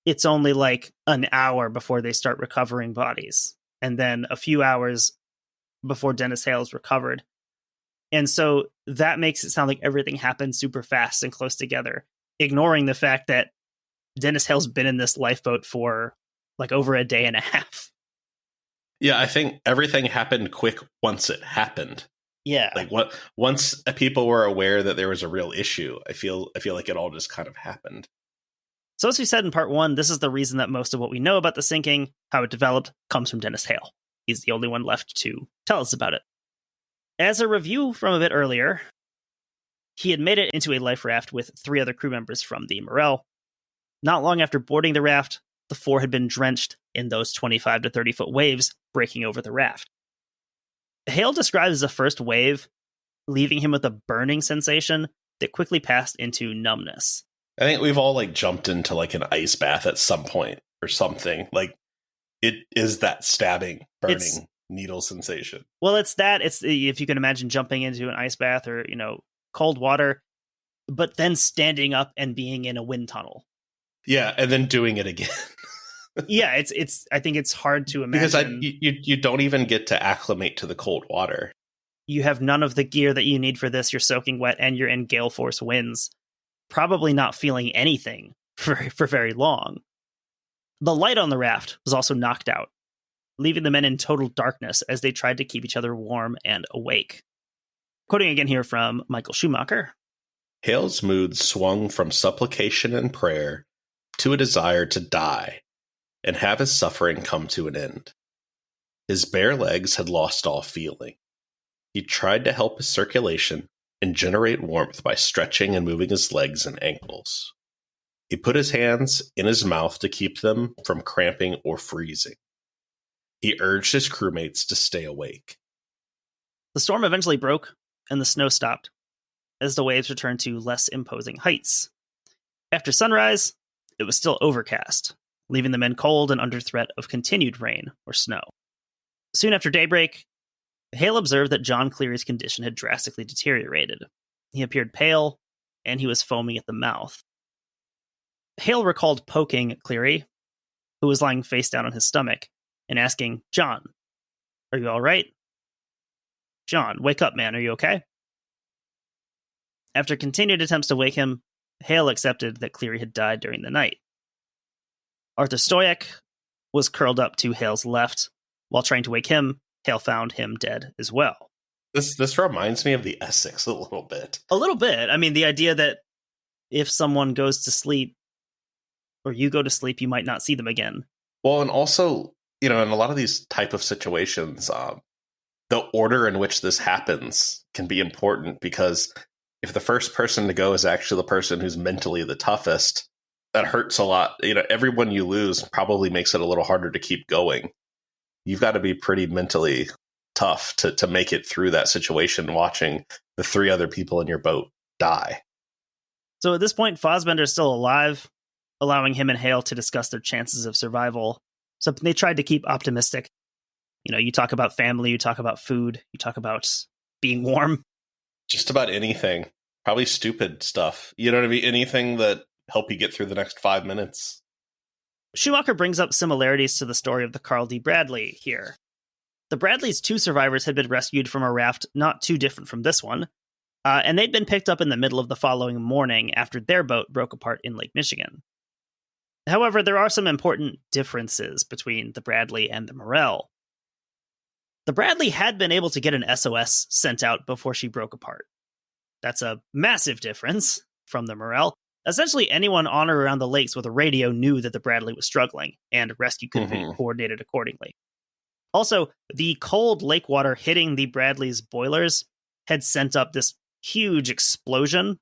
Speaker 2: it's only like an hour before they start recovering bodies. And then a few hours before Dennis Hale is recovered. And so that makes it sound like everything happened super fast and close together, ignoring the fact that Dennis Hale's been in this lifeboat for like over a day and a half.
Speaker 3: Yeah, I think everything happened quick once it happened.
Speaker 2: Yeah.
Speaker 3: Like once people were aware that there was a real issue, I feel like it all just kind of happened.
Speaker 2: So as we said in part 1, this is the reason that most of what we know about the sinking, how it developed, comes from Dennis Hale. He's the only one left to tell us about it. As a review from a bit earlier, he had made it into a life raft with 3 other crew members from the Morrell. Not long after boarding the raft, the 4 had been drenched in those 25 to 30 foot waves breaking over the raft. Hale describes the first wave, leaving him with a burning sensation that quickly passed into numbness.
Speaker 3: I think we've all like jumped into like an ice bath at some point or something. Like it is that stabbing, burning needle sensation.
Speaker 2: Well, it's if you can imagine jumping into an ice bath or, cold water, but then standing up and being in a wind tunnel.
Speaker 3: Yeah, and then doing it again.
Speaker 2: Yeah, it's. I think it's hard to imagine
Speaker 3: because you don't even get to acclimate to the cold water.
Speaker 2: You have none of the gear that you need for this. You're soaking wet, and you're in gale force winds. Probably not feeling anything for very long. The light on the raft was also knocked out, leaving the men in total darkness as they tried to keep each other warm and awake. Quoting again here from Michael Schumacher.
Speaker 3: Hale's mood swung from supplication and prayer to a desire to die and have his suffering come to an end. His bare legs had lost all feeling. He tried to help his circulation and generate warmth by stretching and moving his legs and ankles. He put his hands in his mouth to keep them from cramping or freezing. He urged his crewmates to stay awake.
Speaker 2: The storm eventually broke, and the snow stopped, as the waves returned to less imposing heights. After sunrise, it was still overcast, leaving the men cold and under threat of continued rain or snow. Soon after daybreak, Hale observed that John Cleary's condition had drastically deteriorated. He appeared pale, and he was foaming at the mouth. Hale recalled poking Cleary, who was lying face down on his stomach, and asking, "John, are you all right? John, wake up, man, are you okay?" After continued attempts to wake him, Hale accepted that Cleary had died during the night. Arthur Stoyak was curled up to Hale's left. While trying to wake him, Hale found him dead as well.
Speaker 3: This reminds me of the Essex a little bit.
Speaker 2: A little bit. I mean, the idea that if someone goes to sleep, or you go to sleep, you might not see them again.
Speaker 3: Well, and also, in a lot of these type of situations, the order in which this happens can be important, because if the first person to go is actually the person who's mentally the toughest, that hurts a lot. Everyone you lose probably makes it a little harder to keep going. You've got to be pretty mentally tough to make it through that situation, watching the 3 other people in your boat die.
Speaker 2: So at this point, Fassbender is still alive, allowing him and Hale to discuss their chances of survival. So they tried to keep optimistic. You talk about family, you talk about food, you talk about being warm.
Speaker 3: Just about anything. Probably stupid stuff. You know what I mean? Anything that help you get through the next 5 minutes.
Speaker 2: Schumacher brings up similarities to the story of the Carl D. Bradley here. The Bradleys' 2 survivors had been rescued from a raft not too different from this one, and they'd been picked up in the middle of the following morning after their boat broke apart in Lake Michigan. However, there are some important differences between the Bradley and the Morrell. The Bradley had been able to get an SOS sent out before she broke apart. That's a massive difference from the Morrell. Essentially, anyone on or around the lakes with a radio knew that the Bradley was struggling, and rescue could be coordinated accordingly. Also, the cold lake water hitting the Bradley's boilers had sent up this huge explosion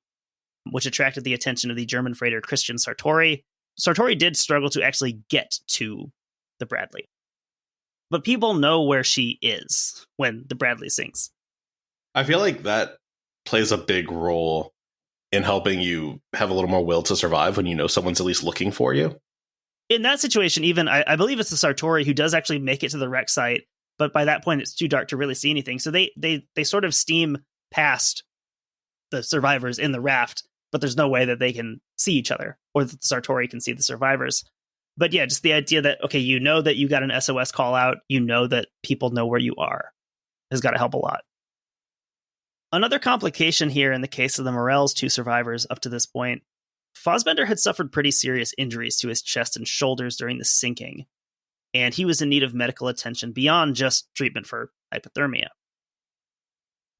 Speaker 2: which attracted the attention of the German freighter Christian Sartori. Sartori did struggle to actually get to the Bradley. But people know where she is when the Bradley sinks.
Speaker 3: I feel like that plays a big role in helping you have a little more will to survive when you know someone's at least looking for you.
Speaker 2: In that situation, even, I believe it's the Sartori who does actually make it to the wreck site, but by that point it's too dark to really see anything. So they sort of steam past the survivors in the raft, but there's no way that they can see each other or that the Sartori can see the survivors. But yeah, just the idea that, okay, you know that you got an SOS call out, you know that people know where you are, has got to help a lot. Another complication here in the case of the Morrell's 2 survivors up to this point, Fassbender had suffered pretty serious injuries to his chest and shoulders during the sinking, and he was in need of medical attention beyond just treatment for hypothermia.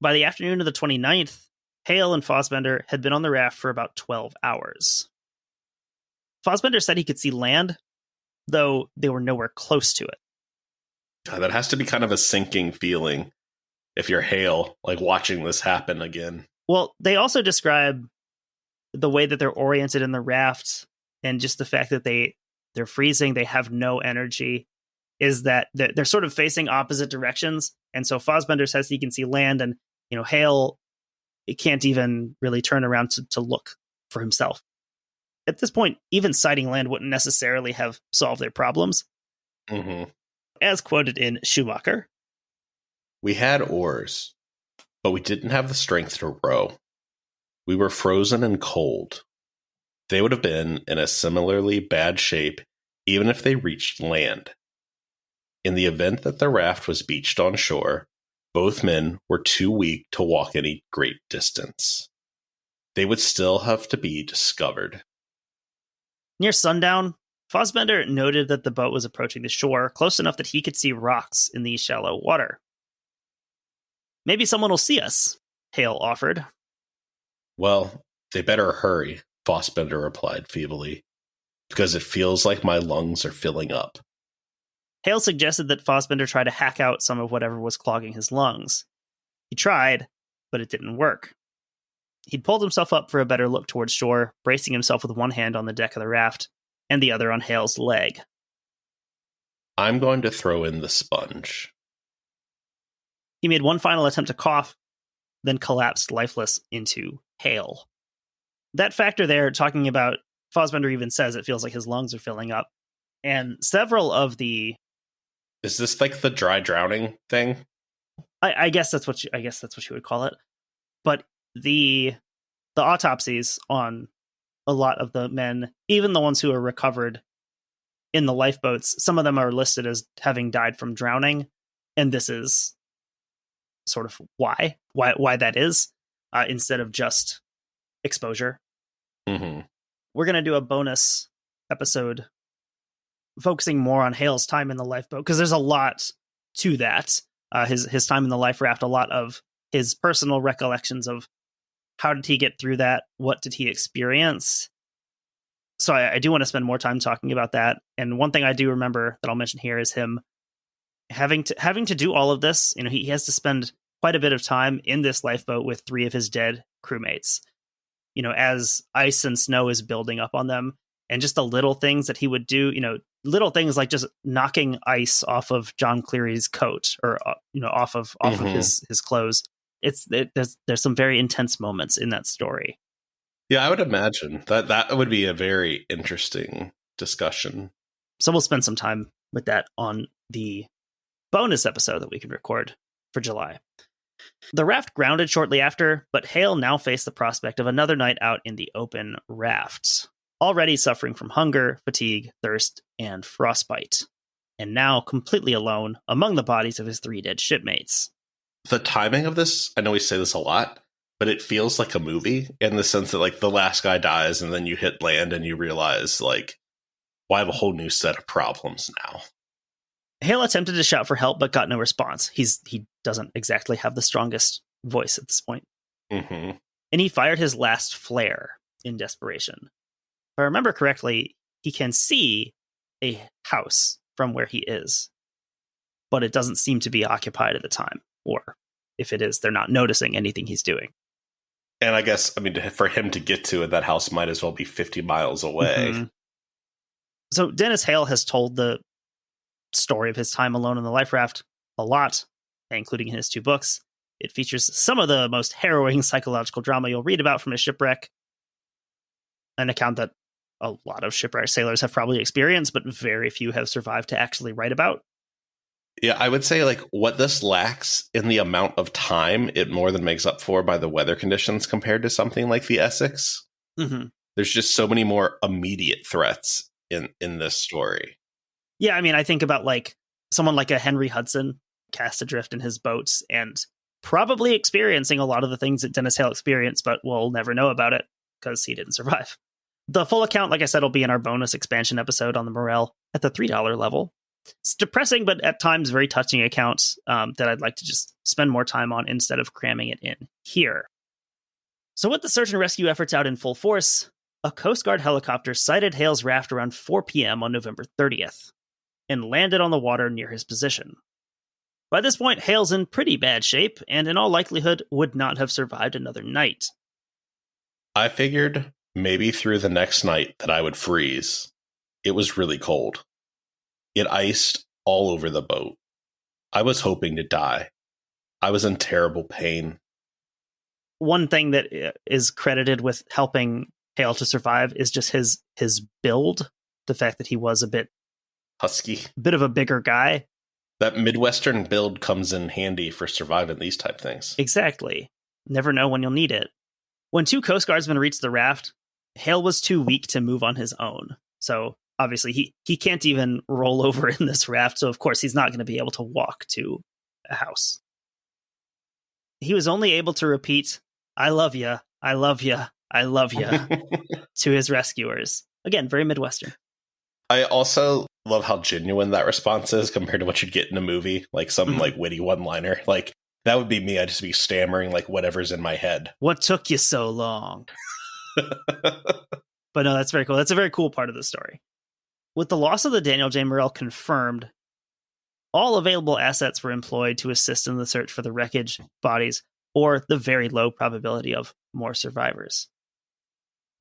Speaker 2: By the afternoon of the 29th, Hale and Fassbender had been on the raft for about 12 hours. Fassbender said he could see land, though they were nowhere close to it.
Speaker 3: God, that has to be kind of a sinking feeling if you're Hale, like watching this happen again.
Speaker 2: Well, they also describe the way that they're oriented in the raft and just the fact that they're freezing, they have no energy, is that they're sort of facing opposite directions. And so Fassbender says he can see land, and Hale can't even really turn around to look for himself. At this point, even sighting land wouldn't necessarily have solved their problems.
Speaker 3: Mm-hmm.
Speaker 2: As quoted in Schumacher,
Speaker 3: "We had oars, but we didn't have the strength to row. We were frozen and cold. They would have been in a similarly bad shape even if they reached land. In the event that the raft was beached on shore, both men were too weak to walk any great distance. They would still have to be discovered."
Speaker 2: Near sundown, Fassbender noted that the boat was approaching the shore close enough that he could see rocks in the shallow water. "Maybe someone will see us," Hale offered.
Speaker 3: "Well, they better hurry," Fassbender replied feebly, "because it feels like my lungs are filling up."
Speaker 2: Hale suggested that Fassbender try to hack out some of whatever was clogging his lungs. He tried, but it didn't work. He'd pulled himself up for a better look towards shore, bracing himself with one hand on the deck of the raft and the other on Hale's leg.
Speaker 3: "I'm going to throw in the sponge."
Speaker 2: He made one final attempt to cough, then collapsed lifeless into Hale. That factor there, talking about, Fassbender even says it feels like his lungs are filling up. And several of the...
Speaker 3: Is this like the dry drowning thing?
Speaker 2: I guess that's what you would call it. But the autopsies on a lot of the men, even the ones who are recovered in the lifeboats, some of them are listed as having died from drowning, and this is sort of why that is, instead of just exposure.
Speaker 3: Mm-hmm.
Speaker 2: We're going to do a bonus episode focusing more on Hale's time in the lifeboat, because there's a lot to that. His time in the life raft, a lot of his personal recollections of how did he get through that, what did he experience. So I do want to spend more time talking about that. And one thing I do remember that I'll mention here is him having to do all of this. He has to spend quite a bit of time in this lifeboat with 3 of his dead crewmates, as ice and snow is building up on them. And just the little things that he would do, little things like just knocking ice off of John Cleary's coat or, off of his clothes. There's some very intense moments in that story.
Speaker 3: Yeah, I would imagine that would be a very interesting discussion.
Speaker 2: So we'll spend some time with that on the bonus episode that we can record for July. The raft grounded shortly after, but Hale now faced the prospect of another night out in the open raft, already suffering from hunger, fatigue, thirst, and frostbite, and now completely alone among the bodies of his 3 dead shipmates.
Speaker 3: The timing of this, I know we say this a lot, but it feels like a movie in the sense that like the last guy dies and then you hit land and you realize like, well, I have a whole new set of problems now.
Speaker 2: Hale attempted to shout for help, but got no response. He doesn't exactly have the strongest voice at this point.
Speaker 3: Mm-hmm.
Speaker 2: And he fired his last flare in desperation. If I remember correctly, he can see a house from where he is, but it doesn't seem to be occupied at the time. Or if it is, they're not noticing anything he's doing.
Speaker 3: And I guess, I mean, for him to get to it, that house might as well be 50 miles away.
Speaker 2: Mm-hmm. So Dennis Hale has told the story of his time alone on the life raft a lot, including in his 2 books. It features some of the most harrowing psychological drama you'll read about from his shipwreck, an account that a lot of shipwreck sailors have probably experienced, but very few have survived to actually write about.
Speaker 3: Yeah, I would say like what this lacks in the amount of time, it more than makes up for by the weather conditions compared to something like the Essex.
Speaker 2: Mm-hmm.
Speaker 3: There's just so many more immediate threats in this story.
Speaker 2: Yeah, I mean, I think about like someone like a Henry Hudson cast adrift in his boats and probably experiencing a lot of the things that Dennis Hale experienced, but we'll never know about it because he didn't survive. The full account, like I said, will be in our bonus expansion episode on the Morrell at the $3 level. It's depressing, but at times very touching accounts that I'd like to just spend more time on instead of cramming it in here. So with the search and rescue efforts out in full force, a Coast Guard helicopter sighted Hale's raft around 4 p.m. on November 30th and landed on the water near his position. By this point, Hale's in pretty bad shape and in all likelihood would not have survived another night.
Speaker 3: I figured maybe through the next night that I would freeze. It was really cold. It iced all over the boat. I was hoping to die. I was in terrible pain.
Speaker 2: One thing that is credited with helping Hale to survive is just his build. The fact that he was a bit of a bigger guy.
Speaker 3: That Midwestern build comes in handy for surviving these type things.
Speaker 2: Exactly. Never know when you'll need it. When 2 Coast Guardsmen reached the raft, Hale was too weak to move on his own. So obviously he can't even roll over in this raft. So of course he's not going to be able to walk to a house. He was only able to repeat, "I love ya, I love ya, I love ya," to his rescuers. Again, very Midwestern.
Speaker 3: I also love how genuine that response is compared to what you'd get in a movie, like some like witty one-liner. Like that would be me. I'd just be stammering like whatever's in my head.
Speaker 2: What took you so long? But no, that's very cool. That's a very cool part of the story. With the loss of the Daniel J. Morrell confirmed, all available assets were employed to assist in the search for the wreckage, bodies, or the very low probability of more survivors.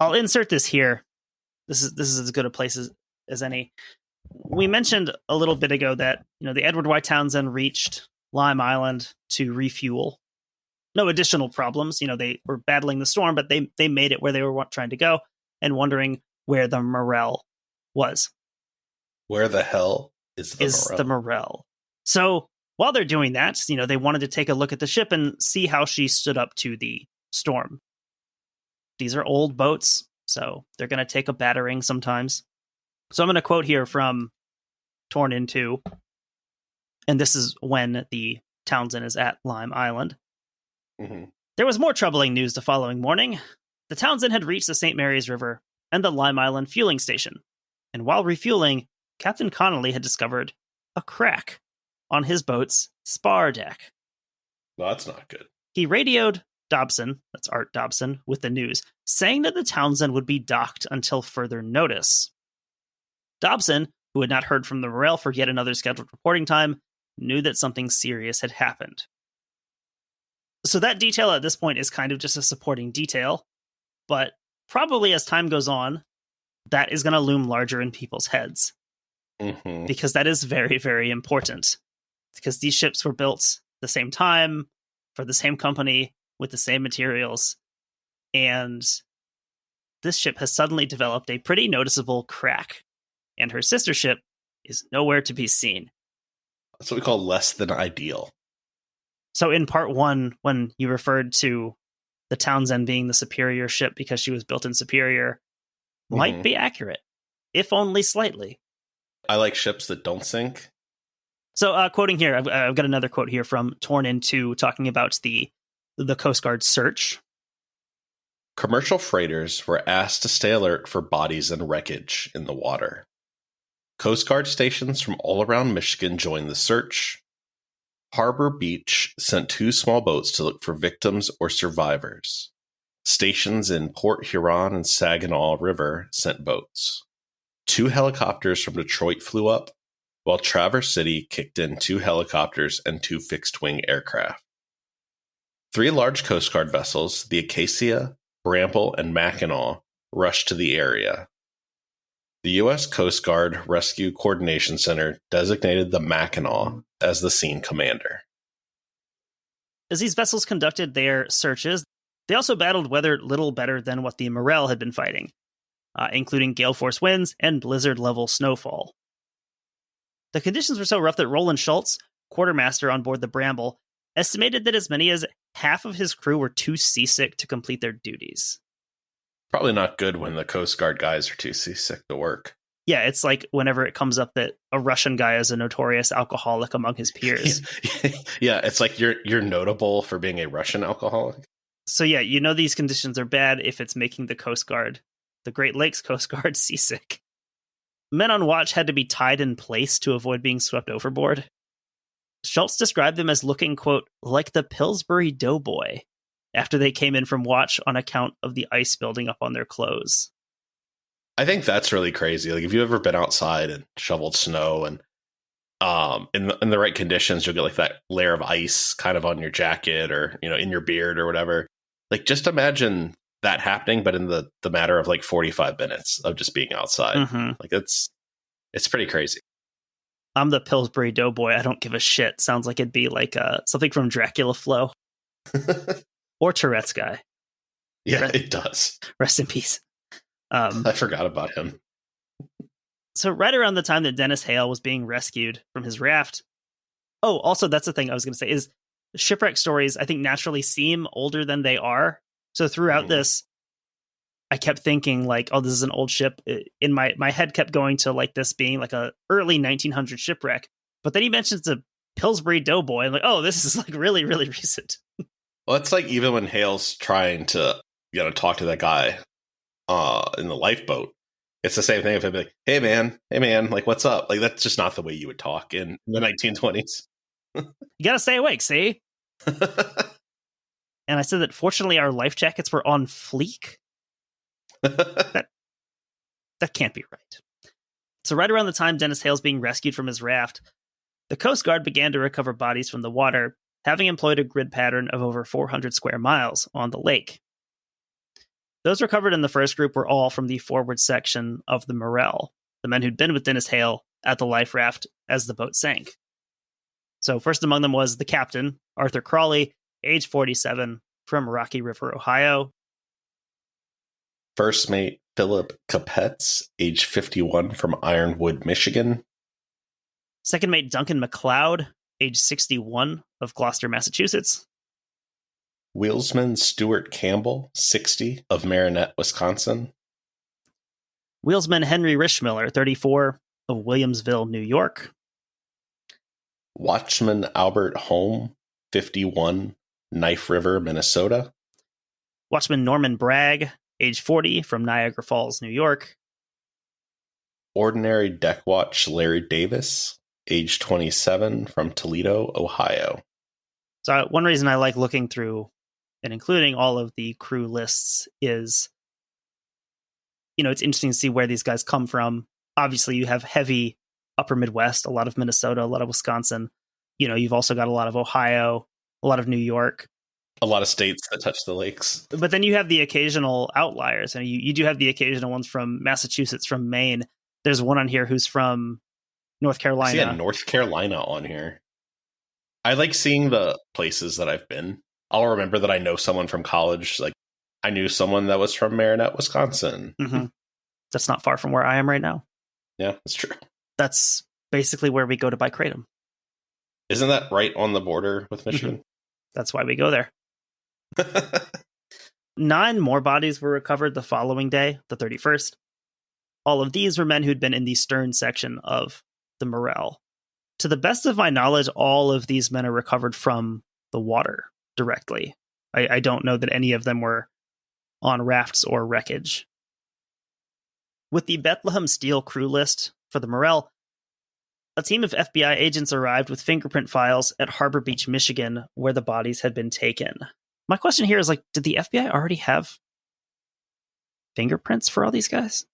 Speaker 2: I'll insert this here. This is as good a place as any. We mentioned a little bit ago that the Edward Y. Townsend reached Lime Island to refuel. No additional problems. They were battling the storm, but they made it where they were trying to go and wondering where the Morrell was.
Speaker 3: Where the hell is
Speaker 2: the Morrell? So while they're doing that, they wanted to take a look at the ship and see how she stood up to the storm. These are old boats, so they're going to take a battering sometimes. So I'm going to quote here from Torn in Two. And this is when the Townsend is at Lime Island.
Speaker 3: Mm-hmm.
Speaker 2: There was more troubling news the following morning. The Townsend had reached the St. Mary's River and the Lime Island fueling station. And while refueling, Captain Connolly had discovered a crack on his boat's spar deck.
Speaker 3: Well, that's not good.
Speaker 2: He radioed Dobson, that's Art Dobson, with the news, saying that the Townsend would be docked until further notice. Dobson, who had not heard from the Morrell for yet another scheduled reporting time, knew that something serious had happened. So that detail at this point is kind of just a supporting detail, but probably as time goes on, that is going to loom larger in people's heads.
Speaker 3: Mm-hmm.
Speaker 2: Because that is very, very important. Because these ships were built the same time, for the same company, with the same materials. And this ship has suddenly developed a pretty noticeable crack. And her sister ship is nowhere to be seen.
Speaker 3: That's what we call less than ideal.
Speaker 2: So in part 1, when you referred to the Townsend being the superior ship because she was built in Superior, might be accurate, if only slightly.
Speaker 3: I like ships that don't sink.
Speaker 2: So quoting here, I've got another quote here from Torn in Two talking about the Coast Guard search.
Speaker 3: Commercial freighters were asked to stay alert for bodies and wreckage in the water. Coast Guard stations from all around Michigan joined the search. Harbor Beach sent 2 small boats to look for victims or survivors. Stations in Port Huron and Saginaw River sent boats. 2 helicopters from Detroit flew up, while Traverse City kicked in 2 helicopters and 2 fixed-wing aircraft. 3 large Coast Guard vessels, the Acacia, Bramble, and Mackinac, rushed to the area. The U.S. Coast Guard Rescue Coordination Center designated the Mackinac as the scene commander.
Speaker 2: As these vessels conducted their searches, they also battled weather little better than what the Morrell had been fighting, including gale force winds and blizzard-level snowfall. The conditions were so rough that Roland Schultz, quartermaster on board the Bramble, estimated that as many as half of his crew were too seasick to complete their duties.
Speaker 3: Probably not good when the Coast Guard guys are too seasick to work.
Speaker 2: Yeah, it's like whenever it comes up that a Russian guy is a notorious alcoholic among his peers.
Speaker 3: Yeah, it's like you're notable for being a Russian alcoholic.
Speaker 2: So yeah, you know these conditions are bad if it's making the Coast Guard, the Great Lakes Coast Guard, seasick. Men on watch had to be tied in place to avoid being swept overboard. Schultz described them as looking, quote, like the Pillsbury Doughboy, after they came in from watch on account of the ice building up on their clothes.
Speaker 3: I think that's really crazy. Like, if you've ever been outside and shoveled snow and in the right conditions, you'll get like that layer of ice kind of on your jacket or, in your beard or whatever. Like, just imagine that happening, but in the matter of like 45 minutes of just being outside.
Speaker 2: Mm-hmm.
Speaker 3: Like, it's pretty crazy.
Speaker 2: I'm the Pillsbury Doughboy. I don't give a shit. Sounds like it'd be like something from Dracula Flow. Or Tourette's guy.
Speaker 3: Yeah, it does.
Speaker 2: Rest in peace.
Speaker 3: I forgot about him.
Speaker 2: So right around the time that Dennis Hale was being rescued from his raft. Oh, also, that's the thing I was going to say is shipwreck stories, I think, naturally seem older than they are. So throughout this, I kept thinking like, oh, this is an old ship. In my head kept going to like this being like a early 1900 shipwreck. But then he mentions the Pillsbury Doughboy. I'm like, oh, this is like really, really recent.
Speaker 3: Well, it's like even when Hale's trying to, talk to that guy in the lifeboat, it's the same thing. If I'd be like, hey man, like, what's up? Like, that's just not the way you would talk in the 1920s.
Speaker 2: You got to stay awake, see? And I said that fortunately our life jackets were on fleek. That can't be right. So right around the time Dennis Hale's being rescued from his raft, the Coast Guard began to recover bodies from the water, having employed a grid pattern of over 400 square miles on the lake. Those recovered in the first group were all from the forward section of the Morrell, the men who'd been with Dennis Hale at the life raft as the boat sank. So first among them was the captain, Arthur Crawley, age 47, from Rocky River, Ohio.
Speaker 3: First mate Philip Capetz, age 51, from Ironwood, Michigan.
Speaker 2: Second mate Duncan McLeod, age 61, of Gloucester, Massachusetts.
Speaker 3: Wheelsman Stuart Campbell, 60, of Marinette, Wisconsin.
Speaker 2: Wheelsman Henry Rishmiller, 34, of Williamsville, New York.
Speaker 3: Watchman Albert Holm, 51, Knife River, Minnesota.
Speaker 2: Watchman Norman Bragg, age 40, from Niagara Falls, New York.
Speaker 3: Ordinary Deck Watch Larry Davis, age 27, from Toledo, Ohio.
Speaker 2: So one reason I like looking through and including all of the crew lists is, it's interesting to see where these guys come from. Obviously, you have heavy upper Midwest, a lot of Minnesota, a lot of Wisconsin. You've also got a lot of Ohio, a lot of New York.
Speaker 3: A lot of states that touch the lakes.
Speaker 2: But then you have the occasional outliers. And you do have the occasional ones from Massachusetts, from Maine. There's one on here who's from North Carolina.
Speaker 3: Yeah, North Carolina on here. I like seeing the places that I've been. I'll remember that I know someone from college. Like, I knew someone that was from Marinette, Wisconsin.
Speaker 2: Mm-hmm. That's not far from where I am right now.
Speaker 3: Yeah, that's true.
Speaker 2: That's basically where we go to buy Kratom.
Speaker 3: Isn't that right on the border with Michigan?
Speaker 2: Mm-hmm. That's why we go there. 9 more bodies were recovered the following day, the 31st. All of these were men who'd been in the stern section of the Morrell. To the best of my knowledge, all of these men are recovered from the water directly. I don't know that any of them were on rafts or wreckage. With the Bethlehem Steel crew list for the Morrell, a team of FBI agents arrived with fingerprint files at Harbor Beach, Michigan, where the bodies had been taken. My question here is, like, did the FBI already have fingerprints for all these guys?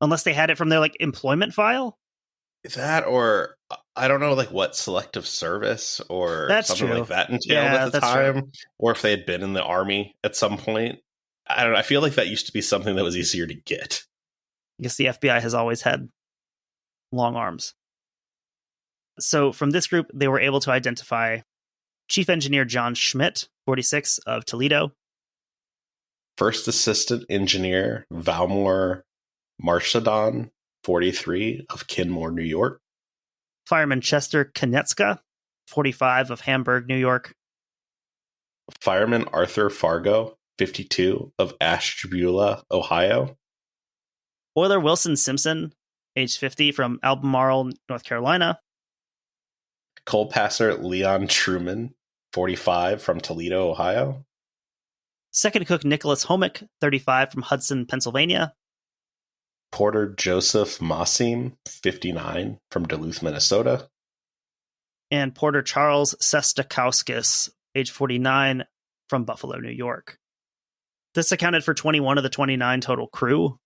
Speaker 2: Unless they had it from their, like, employment file?
Speaker 3: That, or I don't know, like what selective service or
Speaker 2: That's
Speaker 3: something
Speaker 2: true.
Speaker 3: like that entailed
Speaker 2: Yeah,
Speaker 3: at the
Speaker 2: that's
Speaker 3: time,
Speaker 2: true.
Speaker 3: or if they had been in the army at some point. I don't know. I feel like that used to be something that was easier to get.
Speaker 2: I guess the FBI has always had long arms. So from this group, they were able to identify Chief Engineer John Schmidt, 46, of Toledo.
Speaker 3: First Assistant Engineer Valmore Marshadon, 43, of Kenmore, New York.
Speaker 2: Fireman Chester Konetska, 45, of Hamburg, New York.
Speaker 3: Fireman Arthur Fargo, 52, of Ashtabula, Ohio.
Speaker 2: Oiler Wilson Simpson, age 50, from Albemarle, North Carolina.
Speaker 3: Coal passer Leon Truman, 45, from Toledo, Ohio.
Speaker 2: Second cook Nicholas Homick, 35, from Hudson, Pennsylvania.
Speaker 3: Porter Joseph Mossim, 59, from Duluth, Minnesota.
Speaker 2: And Porter Charles Sestakowskis, age 49, from Buffalo, New York. This accounted for 21 of the 29 total crew,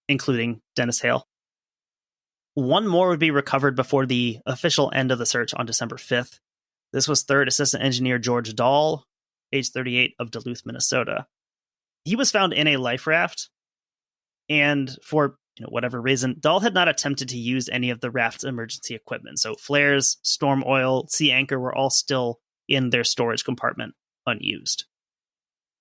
Speaker 2: including Dennis Hale. One more would be recovered before the official end of the search on December 5th. This was Third Assistant Engineer George Dahl, age 38, of Duluth, Minnesota. He was found in a life raft, and for whatever reason, Dahl had not attempted to use any of the raft's emergency equipment. So flares, storm oil, sea anchor were all still in their storage compartment, unused.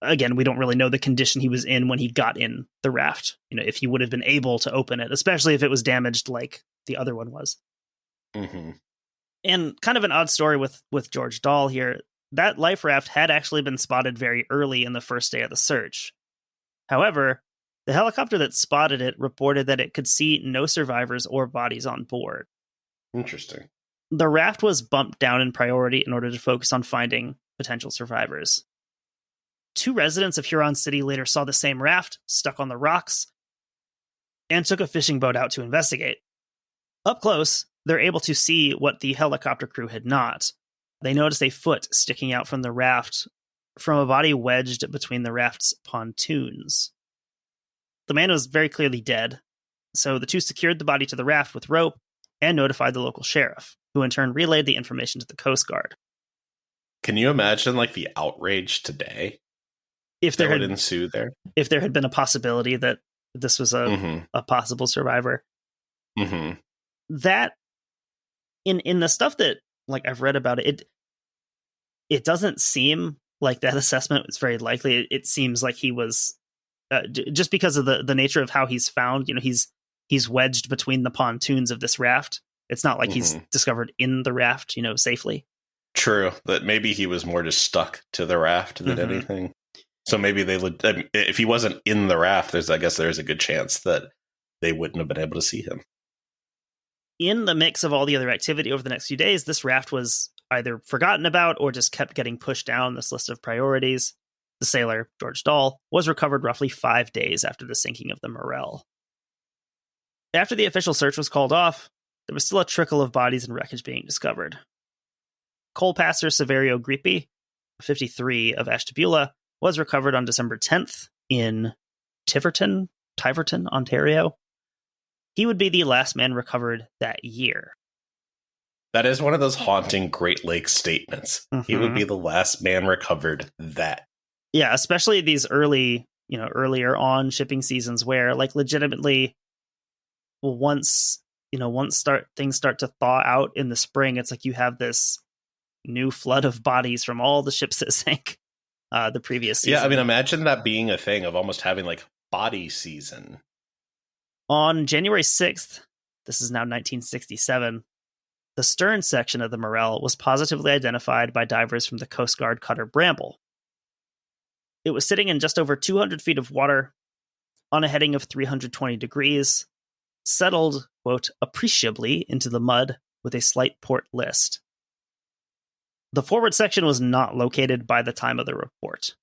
Speaker 2: Again, we don't really know the condition he was in when he got in the raft, if he would have been able to open it, especially if it was damaged like the other one was.
Speaker 3: Mm-hmm.
Speaker 2: And kind of an odd story with George Dahl here. That life raft had actually been spotted very early in the first day of the search. However, the helicopter that spotted it reported that it could see no survivors or bodies on board.
Speaker 3: Interesting.
Speaker 2: The raft was bumped down in priority in order to focus on finding potential survivors. 2 residents of Huron City later saw the same raft stuck on the rocks and took a fishing boat out to investigate. Up close, they're able to see what the helicopter crew had not. They noticed a foot sticking out from the raft from a body wedged between the raft's pontoons. The man was very clearly dead, so the 2 secured the body to the raft with rope and notified the local sheriff, who in turn relayed the information to the Coast Guard.
Speaker 3: Can you imagine the outrage today?
Speaker 2: If there
Speaker 3: would ensue there?
Speaker 2: If there had been a possibility that this was a possible survivor.
Speaker 3: Mm-hmm.
Speaker 2: That in the stuff that I've read about it doesn't seem like that assessment was very likely. It seems like he was just because of the nature of how he's found. He's wedged between the pontoons of this raft. It's not like he's discovered in the raft, safely.
Speaker 3: True, that maybe he was more just stuck to the raft than anything. So maybe if he wasn't in the raft, there's a good chance that they wouldn't have been able to see him.
Speaker 2: In the mix of all the other activity over the next few days, this raft was either forgotten about or just kept getting pushed down this list of priorities. The sailor, George Dahl, was recovered roughly 5 days after the sinking of the Morrell. After the official search was called off, there was still a trickle of bodies and wreckage being discovered. Coal passer Severio Grippi, 53, of Ashtabula, was recovered on December 10th in Tiverton, Ontario. He would be the last man recovered that year.
Speaker 3: That is one of those haunting Great Lakes statements. He would be the last man recovered that.
Speaker 2: Yeah, especially these earlier on shipping seasons where legitimately once things start to thaw out in the spring, it's like you have this new flood of bodies from all the ships that sank the previous season.
Speaker 3: Yeah, I mean, imagine that being a thing of almost having body season.
Speaker 2: On January 6th, this is now 1967, the stern section of the Morrell was positively identified by divers from the Coast Guard cutter Bramble. It was sitting in just over 200 feet of water on a heading of 320 degrees, settled, quote, appreciably into the mud with a slight port list. The forward section was not located by the time of the report,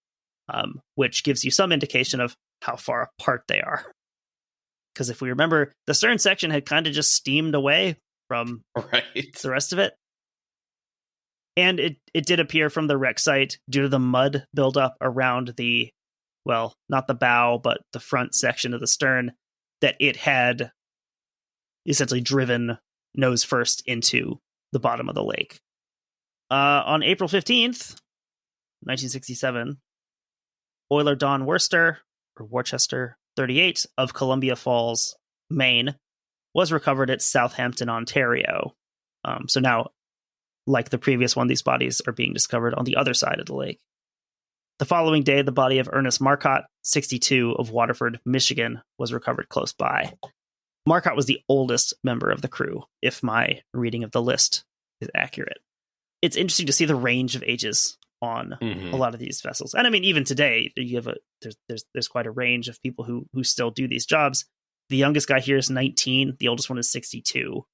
Speaker 2: which gives you some indication of how far apart they are. Because if we remember, the stern section had kind of just steamed away from the rest of it. And it did appear from the wreck site, due to the mud buildup around not the bow, but the front section of the stern, that it had essentially driven nose first into the bottom of the lake. On April 15th, 1967, oiler Don Worcester, 38, of Columbia Falls, Maine, was recovered at Southampton, Ontario. So now, like the previous one, these bodies are being discovered on the other side of the lake. The following day, the body of Ernest Marcotte, 62, of Waterford, Michigan, was recovered close by. Marcotte was the oldest member of the crew, if my reading of the list is accurate. It's interesting to see the range of ages on a lot of these vessels. And I mean, even today, you have there's quite a range of people who still do these jobs. The youngest guy here is 19. The oldest one is 62.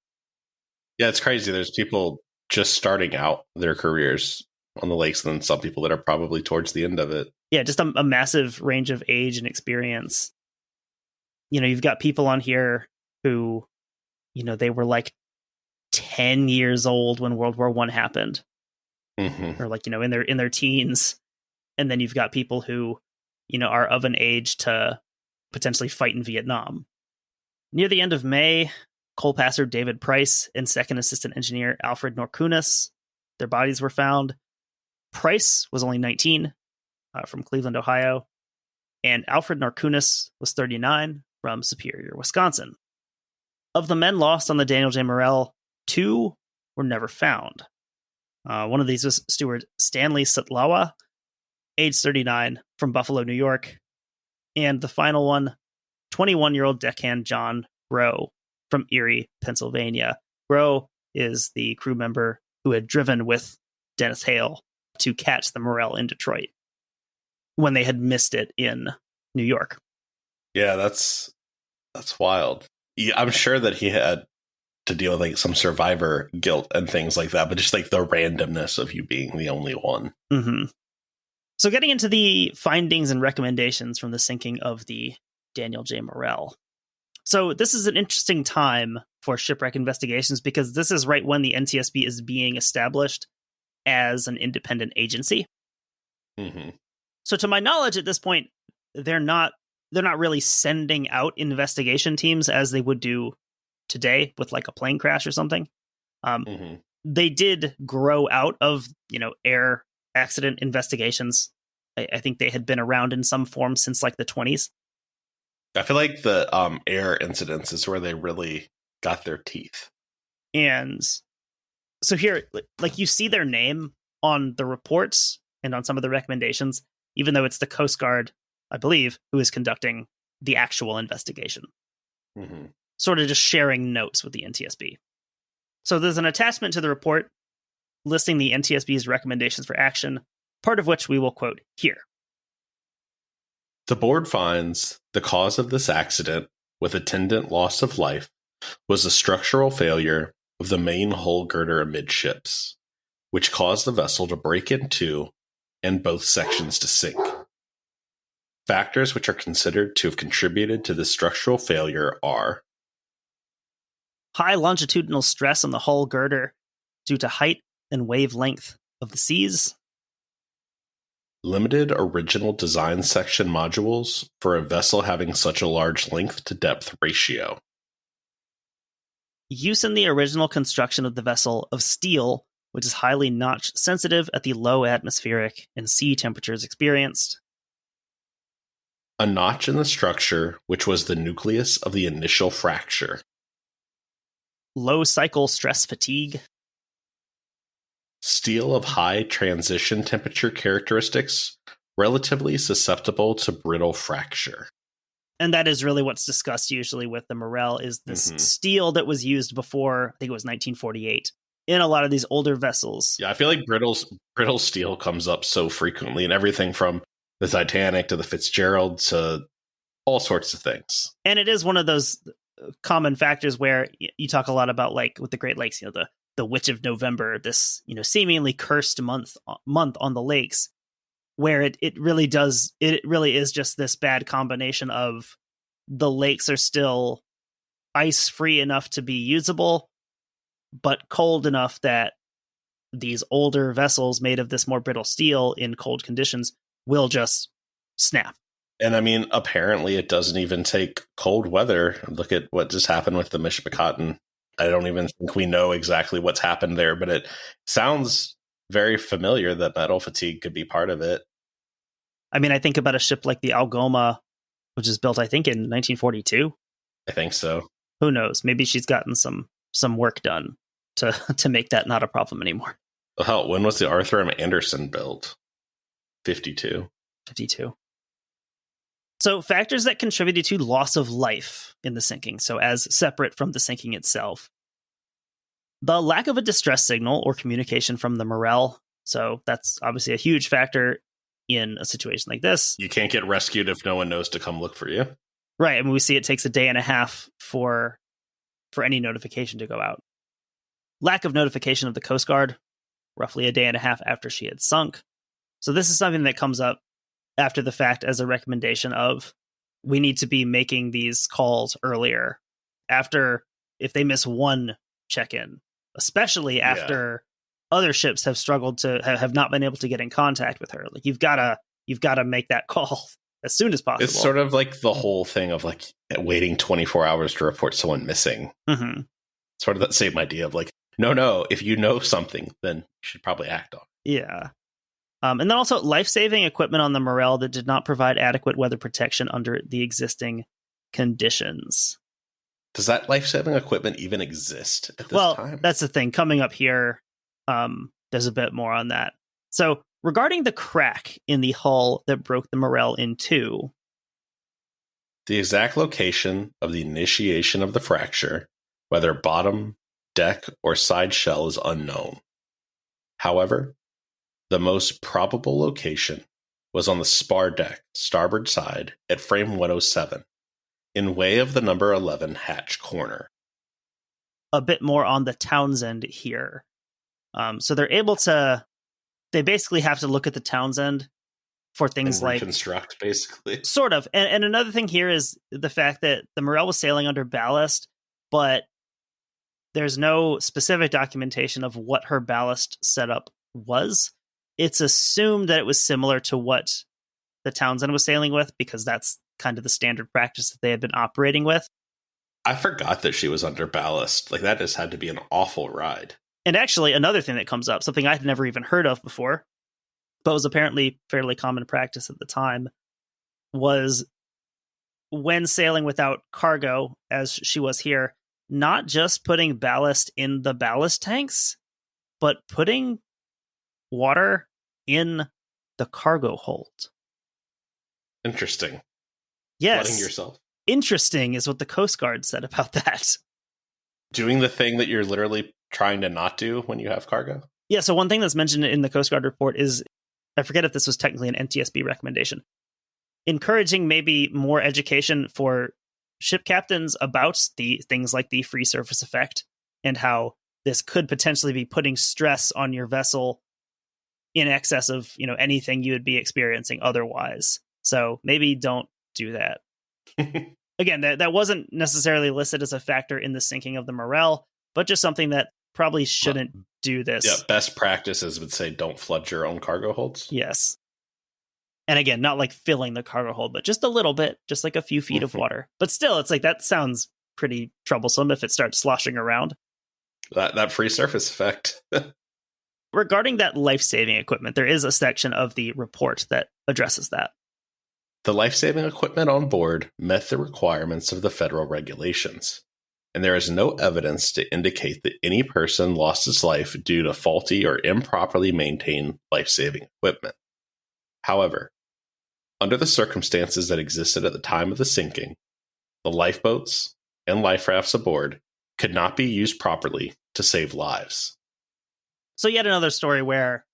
Speaker 3: Yeah, it's crazy. There's people just starting out their careers on the lakes, and then some people that are probably towards the end of it.
Speaker 2: Yeah, just a massive range of age and experience. You know, you've got people on here who, you know, they were like 10 years old when World War I happened. Or like, you know, in their teens. And then you've got people who, you know, are of an age to potentially fight in Vietnam. Near the end of May, coal passer David Price and second assistant engineer Alfred Norkunis, their bodies were found. Price was only 19, from Cleveland, Ohio, and Alfred Norkunis was 39, from Superior, Wisconsin. Of the men lost on the Daniel J. Morrell, 2 were never found. One of these was steward Stanley Sutlawa, age 39, from Buffalo, New York. And the final one, 21-year-old deckhand John Rowe, from Erie, Pennsylvania. Rowe is the crew member who had driven with Dennis Hale to catch the Morrell in Detroit when they had missed it in New York.
Speaker 3: Yeah, that's wild. Yeah, I'm sure that he had to deal with like some survivor guilt and things like that, but just like the randomness of you being the only one.
Speaker 2: So getting into the findings and recommendations from the sinking of the Daniel J. Morrell. So this is an interesting time for shipwreck investigations because this is right when the NTSB is being established as an independent agency. So to my knowledge at this point, they're not really sending out investigation teams as they would do today with like a plane crash or something. They did grow out of, you know, air accident investigations. I think they had been around in some form since like the 20s.
Speaker 3: I feel like the air incidents is where they really got their teeth.
Speaker 2: And so here, like you see their name on the reports and on some of the recommendations, even though it's the Coast Guard, I believe, who is conducting the actual investigation. Sort of just sharing notes with the NTSB. So there's an attachment to the report listing the NTSB's recommendations for action, part of which we will quote here.
Speaker 3: The board finds the cause of this accident, with attendant loss of life, was a structural failure of the main hull girder amidships, which caused the vessel to break in two and both sections to sink. Factors which are considered to have contributed to this structural failure are
Speaker 2: high longitudinal stress on the hull girder due to height and wavelength of the seas,
Speaker 3: limited original design section modules for a vessel having such a large length to depth ratio,
Speaker 2: use in the original construction of the vessel of steel, which is highly notch sensitive at the low atmospheric and sea temperatures experienced,
Speaker 3: a notch in the structure which was the nucleus of the initial fracture,
Speaker 2: low cycle stress fatigue,
Speaker 3: steel of high transition temperature characteristics, relatively susceptible to brittle fracture.
Speaker 2: And that is really what's discussed usually with the Morrell is this steel that was used before, I think it was 1948, in a lot of these older vessels.
Speaker 3: Yeah, I feel like brittle steel comes up so frequently in everything from the Titanic to the Fitzgerald to all sorts of things.
Speaker 2: And it is one of those common factors where you talk a lot about, like with the Great Lakes, you know, the Witch of November, this, you know, seemingly cursed month on the lakes, where it really is just this bad combination of the lakes are still ice free enough to be usable, but cold enough that these older vessels made of this more brittle steel in cold conditions will just snap.
Speaker 3: And I mean, apparently it doesn't even take cold weather. Look at what just happened with the Mishpicotton I don't even think we know exactly what's happened there, but it sounds very familiar that metal fatigue could be part of it.
Speaker 2: I mean, I think about a ship like the Algoma, which is built, I think, in 1942.
Speaker 3: I think so.
Speaker 2: Who knows? Maybe she's gotten some work done to make that not a problem anymore.
Speaker 3: Well, hell, when was the Arthur M. Anderson built? 52.
Speaker 2: 52. So factors that contributed to loss of life in the sinking, so as separate from the sinking itself. The lack of a distress signal or communication from the Morrell. So that's obviously a huge factor in a situation like this.
Speaker 3: You can't get rescued if no one knows to come look for you.
Speaker 2: Right. I mean, we see it takes a day and a half for any notification to go out. Lack of notification of the Coast Guard, roughly a day and a half after she had sunk. So this is something that comes up after the fact as a recommendation of we need to be making these calls earlier after if they miss one check-in, especially after other ships have struggled to have not been able to get in contact with her. Like you've got to make that call as soon as possible.
Speaker 3: It's sort of like the whole thing of like waiting 24 hours to report someone missing.
Speaker 2: Mm-hmm.
Speaker 3: Sort of that same idea of like, no, if you know something, then you should probably act on it.
Speaker 2: Yeah. And then also life-saving equipment on the Morrell that did not provide adequate weather protection under the existing conditions.
Speaker 3: Does that life-saving equipment even exist at this time?
Speaker 2: Well, that's the thing. Coming up here, there's a bit more on that. So regarding the crack in the hull that broke the Morrell in two.
Speaker 3: The exact location of the initiation of the fracture, whether bottom, deck, or side shell, is unknown. However, the most probable location was on the spar deck, starboard side, at frame 107, in way of the number 11 hatch corner.
Speaker 2: A bit more on the Townsend here. So they basically have to look at the Townsend for things
Speaker 3: and
Speaker 2: like
Speaker 3: reconstruct, basically.
Speaker 2: Sort of. And another thing here is the fact that the Morrell was sailing under ballast, but there's no specific documentation of what her ballast setup was. It's assumed that it was similar to what the Townsend was sailing with, because that's kind of the standard practice that they had been operating with.
Speaker 3: I forgot that she was under ballast. Like, that just had to be an awful ride.
Speaker 2: And actually, another thing that comes up, something I'd never even heard of before, but was apparently fairly common practice at the time, was when sailing without cargo, as she was here, not just putting ballast in the ballast tanks, but putting water in the cargo hold.
Speaker 3: Interesting.
Speaker 2: Yes.
Speaker 3: Flooding yourself.
Speaker 2: Interesting is what the Coast Guard said about that.
Speaker 3: Doing the thing that you're literally trying to not do when you have cargo?
Speaker 2: Yeah, so one thing that's mentioned in the Coast Guard report is, I forget if this was technically an NTSB recommendation, encouraging maybe more education for ship captains about the things like the free surface effect and how this could potentially be putting stress on your vessel in excess of, anything you would be experiencing otherwise. So maybe don't do that. Again, that wasn't necessarily listed as a factor in the sinking of the Morrell, but just something that probably shouldn't do this.
Speaker 3: Yeah, best practices would say don't flood your own cargo holds.
Speaker 2: Yes. And again, not like filling the cargo hold, but just a little bit, just like a few feet of water. But still, it's like that sounds pretty troublesome if it starts sloshing around.
Speaker 3: That free surface effect.
Speaker 2: Regarding that life-saving equipment, there is a section of the report that addresses that.
Speaker 3: The life-saving equipment on board met the requirements of the federal regulations, and there is no evidence to indicate that any person lost his life due to faulty or improperly maintained life-saving equipment. However, under the circumstances that existed at the time of the sinking, the lifeboats and life rafts aboard could not be used properly to save lives.
Speaker 2: So yet another story where,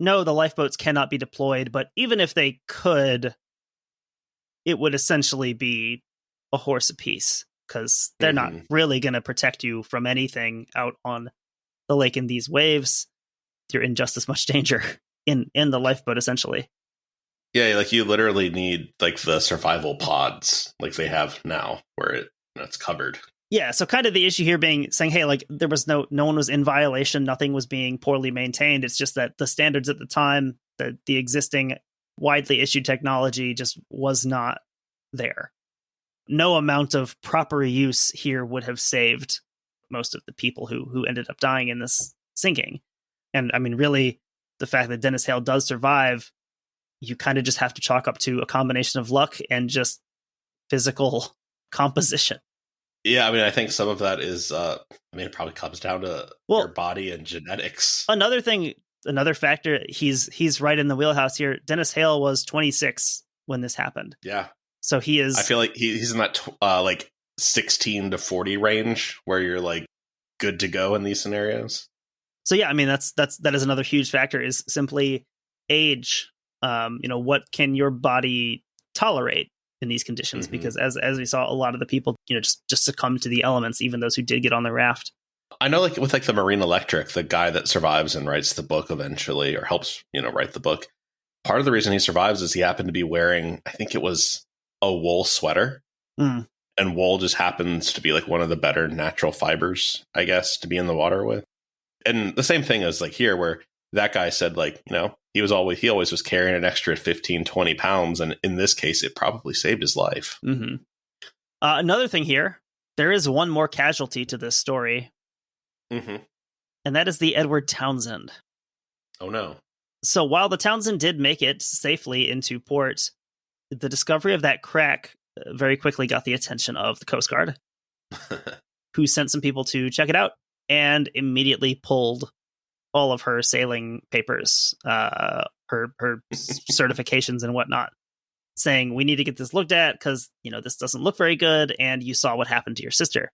Speaker 2: no, the lifeboats cannot be deployed, but even if they could, it would essentially be a horse apiece, because they're not really going to protect you from anything out on the lake in these waves. You're in just as much danger in the lifeboat, essentially.
Speaker 3: Yeah, like you literally need like the survival pods like they have now where it's covered.
Speaker 2: Yeah, so kind of the issue here being saying, hey, like there was no one was in violation, nothing was being poorly maintained. It's just that the standards at the time, the existing widely issued technology just was not there. No amount of proper use here would have saved most of the people who ended up dying in this sinking. And I mean, really, the fact that Dennis Hale does survive, you kind of just have to chalk up to a combination of luck and just physical composition.
Speaker 3: Yeah, I mean, I think some of that is, it probably comes down to your body and genetics.
Speaker 2: Another factor, he's right in the wheelhouse here. Dennis Hale was 26 when this happened.
Speaker 3: Yeah.
Speaker 2: So he is...
Speaker 3: I feel like he's in that, like, 16 to 40 range where you're, like, good to go in these scenarios.
Speaker 2: So, yeah, I mean, that is another huge factor, is simply age. What can your body tolerate in these conditions? Mm-hmm. Because as we saw, a lot of the people, just succumb to the elements, even those who did get on the raft. I
Speaker 3: know, like with like the Marine Electric, the guy that survives and writes the book eventually, or helps, write the book. Part of the reason he survives is he happened to be wearing, I think it was a wool sweater. Mm. And wool just happens to be like one of the better natural fibers, I guess, to be in the water with. And the same thing as like here, where that guy said, like, he always was carrying an extra 15, 20 pounds. And in this case, it probably saved his life.
Speaker 2: Mm-hmm. Another thing here, there is one more casualty to this story. Mm-hmm. And that is the Edward Townsend.
Speaker 3: Oh, no.
Speaker 2: So while the Townsend did make it safely into port, the discovery of that crack very quickly got the attention of the Coast Guard, who sent some people to check it out and immediately pulled all of her sailing papers, her certifications and whatnot, saying, we need to get this looked at because, this doesn't look very good. And you saw what happened to your sister.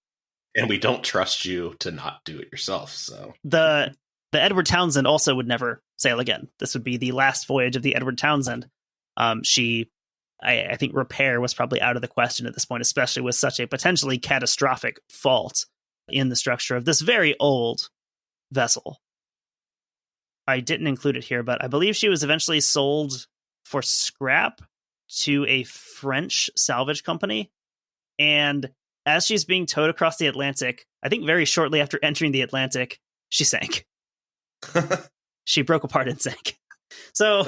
Speaker 3: And we don't trust you to not do it yourself. So
Speaker 2: the Edward Townsend also would never sail again. This would be the last voyage of the Edward Townsend. I think repair was probably out of the question at this point, especially with such a potentially catastrophic fault in the structure of this very old vessel. I didn't include it here, but I believe she was eventually sold for scrap to a French salvage company. And as she's being towed across the Atlantic, I think very shortly after entering the Atlantic, she sank. She broke apart and sank. So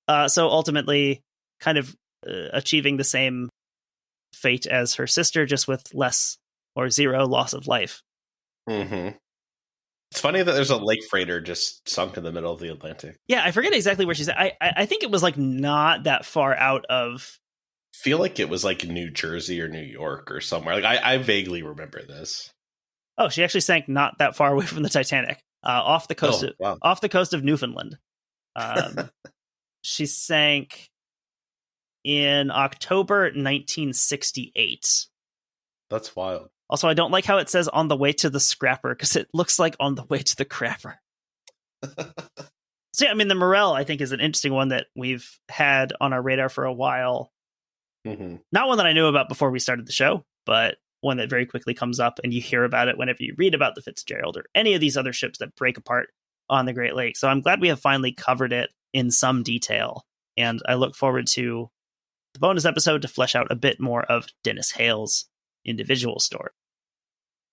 Speaker 2: ultimately, kind of achieving the same fate as her sister, just with less or zero loss of life.
Speaker 3: Mm-hmm. It's funny that there's a lake freighter just sunk in the middle of the Atlantic.
Speaker 2: Yeah, I forget exactly where she's at. I think it was like not that far out of...
Speaker 3: Feel like it was like New Jersey or New York or somewhere. Like I vaguely remember this.
Speaker 2: Oh, she actually sank not that far away from the Titanic, off the coast of Newfoundland. She sank in October 1968.
Speaker 3: That's wild.
Speaker 2: Also, I don't like how it says on the way to the scrapper, because it looks like on the way to the crapper. So yeah, I mean, the Morrell, I think, is an interesting one that we've had on our radar for a while. Mm-hmm. Not one that I knew about before we started the show, but one that very quickly comes up and you hear about it whenever you read about the Fitzgerald or any of these other ships that break apart on the Great Lakes. So I'm glad we have finally covered it in some detail. And I look forward to the bonus episode to flesh out a bit more of Dennis Hale's individual story.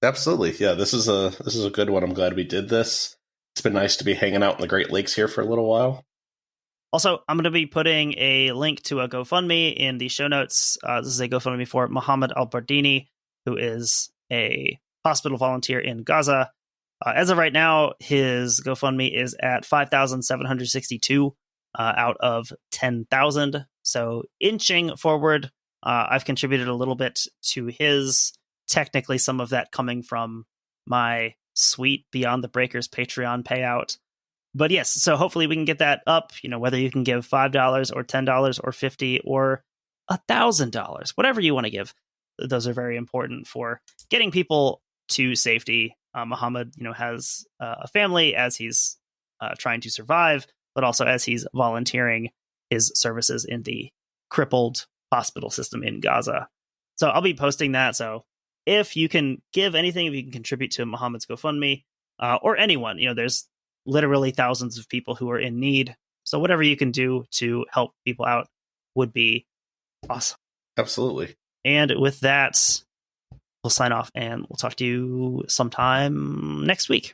Speaker 3: Absolutely. Yeah, this is a good one. I'm glad we did this. It's been nice to be hanging out in the Great Lakes here for a little while.
Speaker 2: Also, I'm going to be putting a link to a GoFundMe in the show notes. This is a GoFundMe for Mohammed Al-Bardini, who is a hospital volunteer in Gaza. As of right now, his GoFundMe is at 5,762 out of 10,000. So inching forward, I've contributed a little bit to his, technically some of that coming from my sweet Beyond the Breakers Patreon payout. But yes, so hopefully we can get that up, whether you can give $5 or $10 or $50 or $1,000, whatever you want to give. Those are very important for getting people to safety. Muhammad, has a family as he's trying to survive, but also as he's volunteering his services in the crippled hospital system in Gaza. So I'll be posting that. So if you can give anything, if you can contribute to Muhammad's GoFundMe or anyone, there's literally thousands of people who are in need. So whatever you can do to help people out would be awesome.
Speaker 3: Absolutely.
Speaker 2: And with that, we'll sign off and we'll talk to you sometime next week.